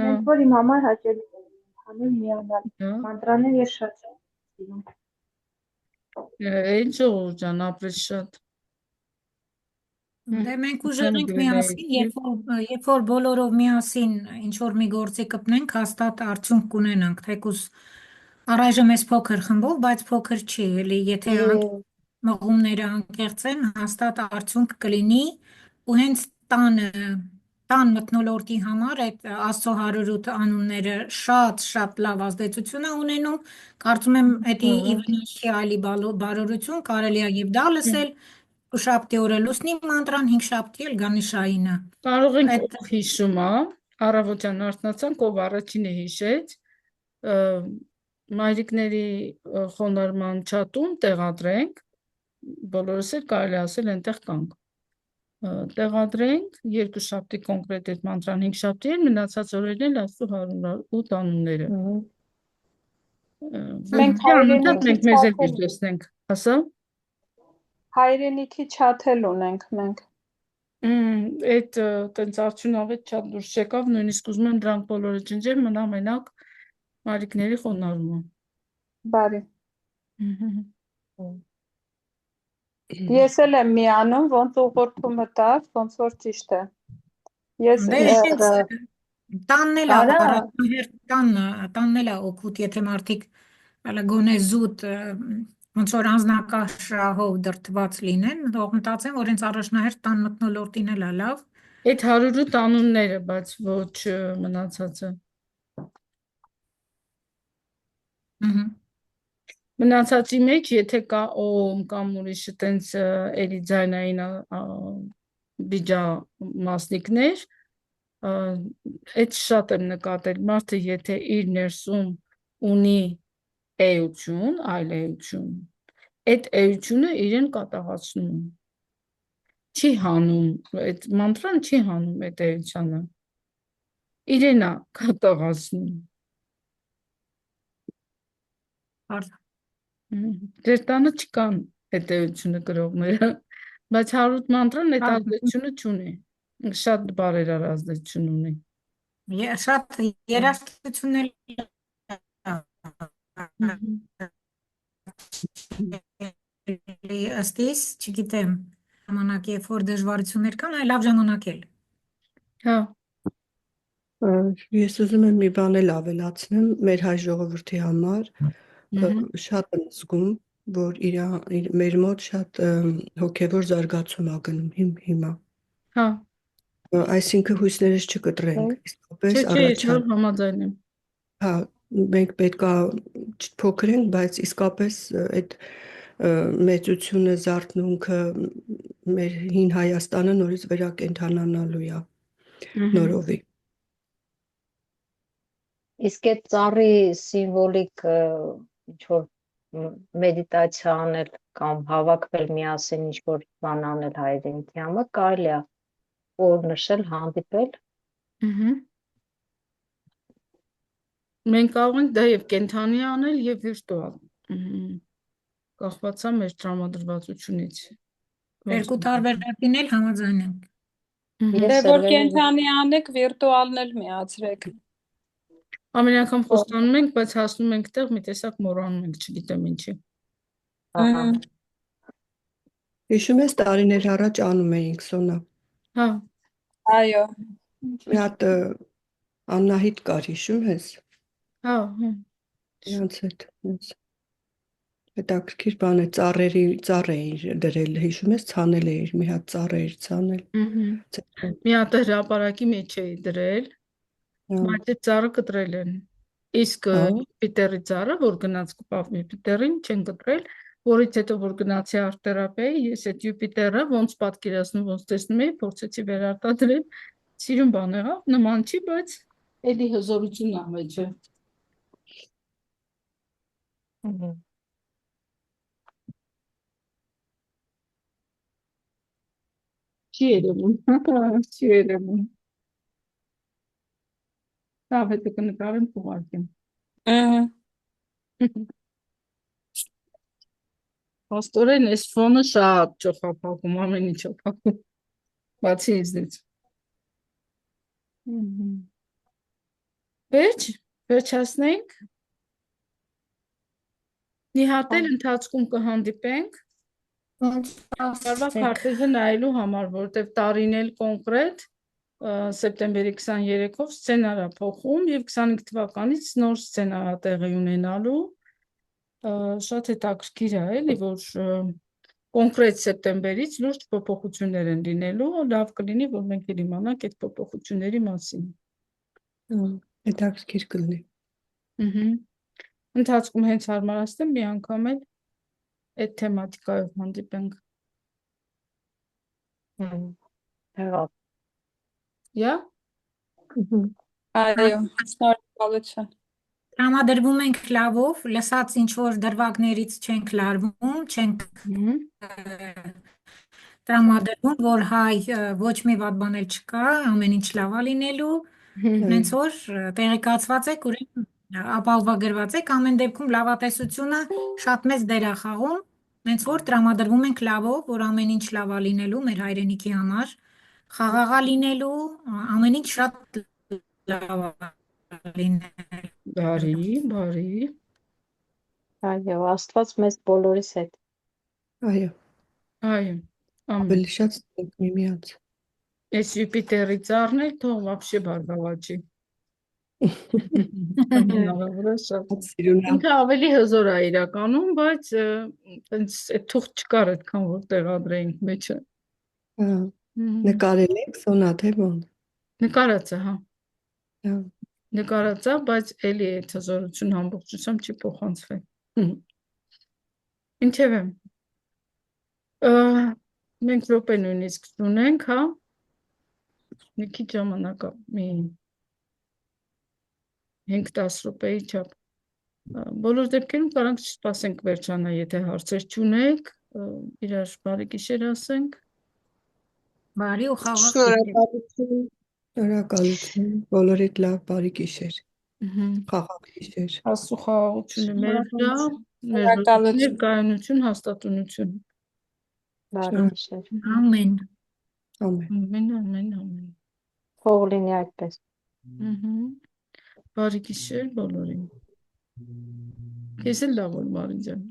Հենց որ իմ համար հաճելի է ընդհանուր միանալ մանտրաներ ես շատ եմ սիրում։ Ինչ ժողովուրդ ջան, ապրես շատ։ Դե մենք ուժեղ ենք միասին, երբ որ բոլորով միասին ինչ որ մի գործի կպնենք, հաստատ արդյունք կունենանք, թեկուզ առայժմ էս փոքր խմբով, բայց փոքր չի, էլի եթե մղումները անկեղծ են, հաստատ արդյունք կլինի ու հենց տան մթնոլորտի համար այդ Աստծո 108 անունները շատ լավ ազդեցություն է ունենում, կարծում եմ էդի իվնիշի այլի բարօրություն կարելի է եւ դա լսել, շաբթի օրը լուսնի մանտրան, 5 շաբթի էլ գանիշայինը։ Կարող ենք ով հիշում է, առավոտյան արթնացանք, ով առաջինը հիշեց, մայրիկների խոնարհման չաթում տեղադրենք, բոլորս էլ կարելի ասել այնտեղ կանք։ Տեղադրենք 2 շաբթի կոնկրետ այդ մանտրան, 5 շաբթի էլ մնացած օրերն էլ Աստծո 108 անունները։ Մենք մեզ էլ դեսնենք, ասա։ Հայրենիքի չաթել ունենք մենք։ Այդ տենց արդյունավետ չաթ դուրս չեկավ, նույնիսկ ուզում եմ դրանք բոլորը ջնջել, մնա մենակ մայրիկների խոնարհումը։ Բարի։ Ես էլ եմ միանում, ոնց ուղղորդումը տար, ոնց որ ճիշտ է։ Ես տանն էլ է օգուտ, եթե մարդիկ գոնե զուտ ոնց որ անձնակաշահով դրդված լինեն, թող մտածեն, որ հենց առաջնահերթ տան մթնոլորտին էլ է լավ։ Այդ 108 անունները, բայց ոչ մնացածը։ Մնացածի մեջ, եթե կա օմ կամ ուրիշ տենց էլի ձայնային բիջա մասնիկներ, այդ շատ եմ նկատել, մարդը եթե իր ներսում ունի էություն, այլ էություն, այդ էությունը իրեն կատաղացնում, չի հանում, այդ մանտրան չի հանում այդ էությանը, իրեն է կատաղացնում։ Ձեր տանը չկան այդ էությունը կրողները, բայց 108 մանտրան այդ ազդեցությունը չունի, շատ բարերար ազդեցություն ունի։ Շատ երաժշտություն էլ ըստիս, չգիտեմ, ժամանակ երբ որ դժվարություններ կան, այլ լավ ժամանակ էլ։ Հա։ Ես ուզում եմ մի բան էլ ավելացնեմ մեր հայ ժողովրդի համար, շատ եմ զգում, որ մեր մոտ շատ հոգևոր զարգացում ա գնում հիմա։ Հա, Այսինքն հույսներս չկտրենք, իսկապես չէ, ես առաջան։ համաձայն եմ։ Հա, մենք պետք է փոքր ենք, բայց իսկապես այդ մեծությունը, զարթնունքը մեր հին Հայաստանը նորից վերակենդանանալու է նորովի։ Իսկ այդ ծառի սիմվոլիկ ինչ-որ մեդիտացիա անել կամ հավաքվել միասին ինչ-որ բան անել հայրենիքի համար, կարելի է օր նշել, հանդիպել։ Մենք կարող ենք դա եւ կենթանի անել եւ վիրտուալ։ Կախված է մեր տրամադրվածությունից։ Երկու տարբերակին էլ համաձայն ենք։ Դե որ կենթանի անեք, վիրտուալն էլ միացրեք։ Ամեն անգամ խոստանում ենք, բայց հասնում ենք տեղ մի տեսակ մոռանում ենք, չգիտեմ ինչի։ Հիշում ես տարիներ առաջ անում էինք Սոնա։ Հա, Այո։ Մի հատ Աննահիտ կար, հիշում ես։ հա, Նրանց հետ հետաքրքիր բան է, ծառ էիր դրել, հիշում ես, ցանել էիր, մի հատ ծառ էիր ցանել։ մի հատ հրապարակի մեջ էի դրել, բայց այդ ծառը կտրել են։ Իսկ Պիտերի ծառը, որ գնաց կպավ Յուպիտերին, չեն կտրել, որից հետո որ գնացի արտ-թերապիայի, ես այդ Յուպիտերը ոնց պատկերացնում, ոնց տեսնում էի, փորձեցի վերարտադրել, սիրուն բան եղավ, նման չի, բայց էլի հզորությունն ա մեջը։ Չի երևում, չի երևում։ Լավ, հետո կնկարեմ կուղարկեմ։ Աստորեն այս ֆոնը շատ ճոխափակում, ամեն ինչ ճոխափակում, բացի իզնից։ Վերջացնենք։ Մի հատ էլ ընթացքում կհանդիպենք։ Տարվա քարտեզը նայելու համար, որտեվ տարին էլ կոնկրետ սեպտեմբերի 23-ով սցենար է փոխում եւ 25 թվականից նոր սցենար է տեղի ունենալու։ Շատ հետաքրքիր է, էլի, որ կոնկրետ սեպտեմբերից լուրջ փոփոխություններ են լինելու, լավ կլինի, որ մենք էլ իմանանք այդ փոփոխությունների մասին։ Հետաքրքիր կլինի։ Ընթացքում հենց հարմարացնեմ մի անգամ էլ այդ թեմատիկայով հանդիպենք։ Յա։ Այո, շնորհակալություն։ Տրամադրվում ենք լավով, լսած ինչ որ դրվագներից չենք լարվում, չենք տրամադրվում, որ հայ ոչ մի վատ բան էլ չկա, ամեն ինչ լավ է լինելու, հենց որ տեղեկացված եք, ուրեմն ապահովագրված եք, ամեն դեպքում լավատեսությունը շատ մեծ դեր է խաղում, հենց որ տրամադրվում ենք լավով, որ ամեն ինչ լավ է լինելու մեր հայրենիքի համար, խաղաղ է լինելու, ամեն ինչ շատ լավ է լինելու։ Բարի։ Այո, Աստված մեզ բոլորիս հետ։ Այո, ավելի շատ միմյանց։ Այս Յուպիտերի ծառն էլ թող вообще բարգավաճի։ Ինքը ավելի հզոր է իրականում, բայց այնց այդ թուղթ չկար այդքան որ տեղադրեինք մեջը։ Նկարել եք Սոնա, թե ո՞ն։ Նկարած է, հա։ Նկարած է, բայց էլի այդ հզորությունը ամբողջությամբ չի փոխանցվել։ Ինչևէ։ Մենք րոպե նույնիսկ ունենք, հա։ Մի քիչ ժամանակ մի 5-10 րոպեի չափ։ Բոլոր դեպքերում կարանք չսպասենք վերջանա, եթե հարցեր չունեք, իրար բարի գիշեր ասենք։ Բարի ու խաղաղ։ Շնորհակալություն։ Շնորհակալություն, բոլորիդ լավ բարի գիշեր։ Խաղաղ գիշեր։ Աստծո խաղաղությունը մեր լավ, Շնորհակալություն։ կայունություն, հաստատունություն։ Բարի գիշեր։ Ամեն։ Ամեն։ Թող լինի այդպես։ Բարի գիշեր բոլորին։ Քեզ էլ լավ օր, Մարի ջան։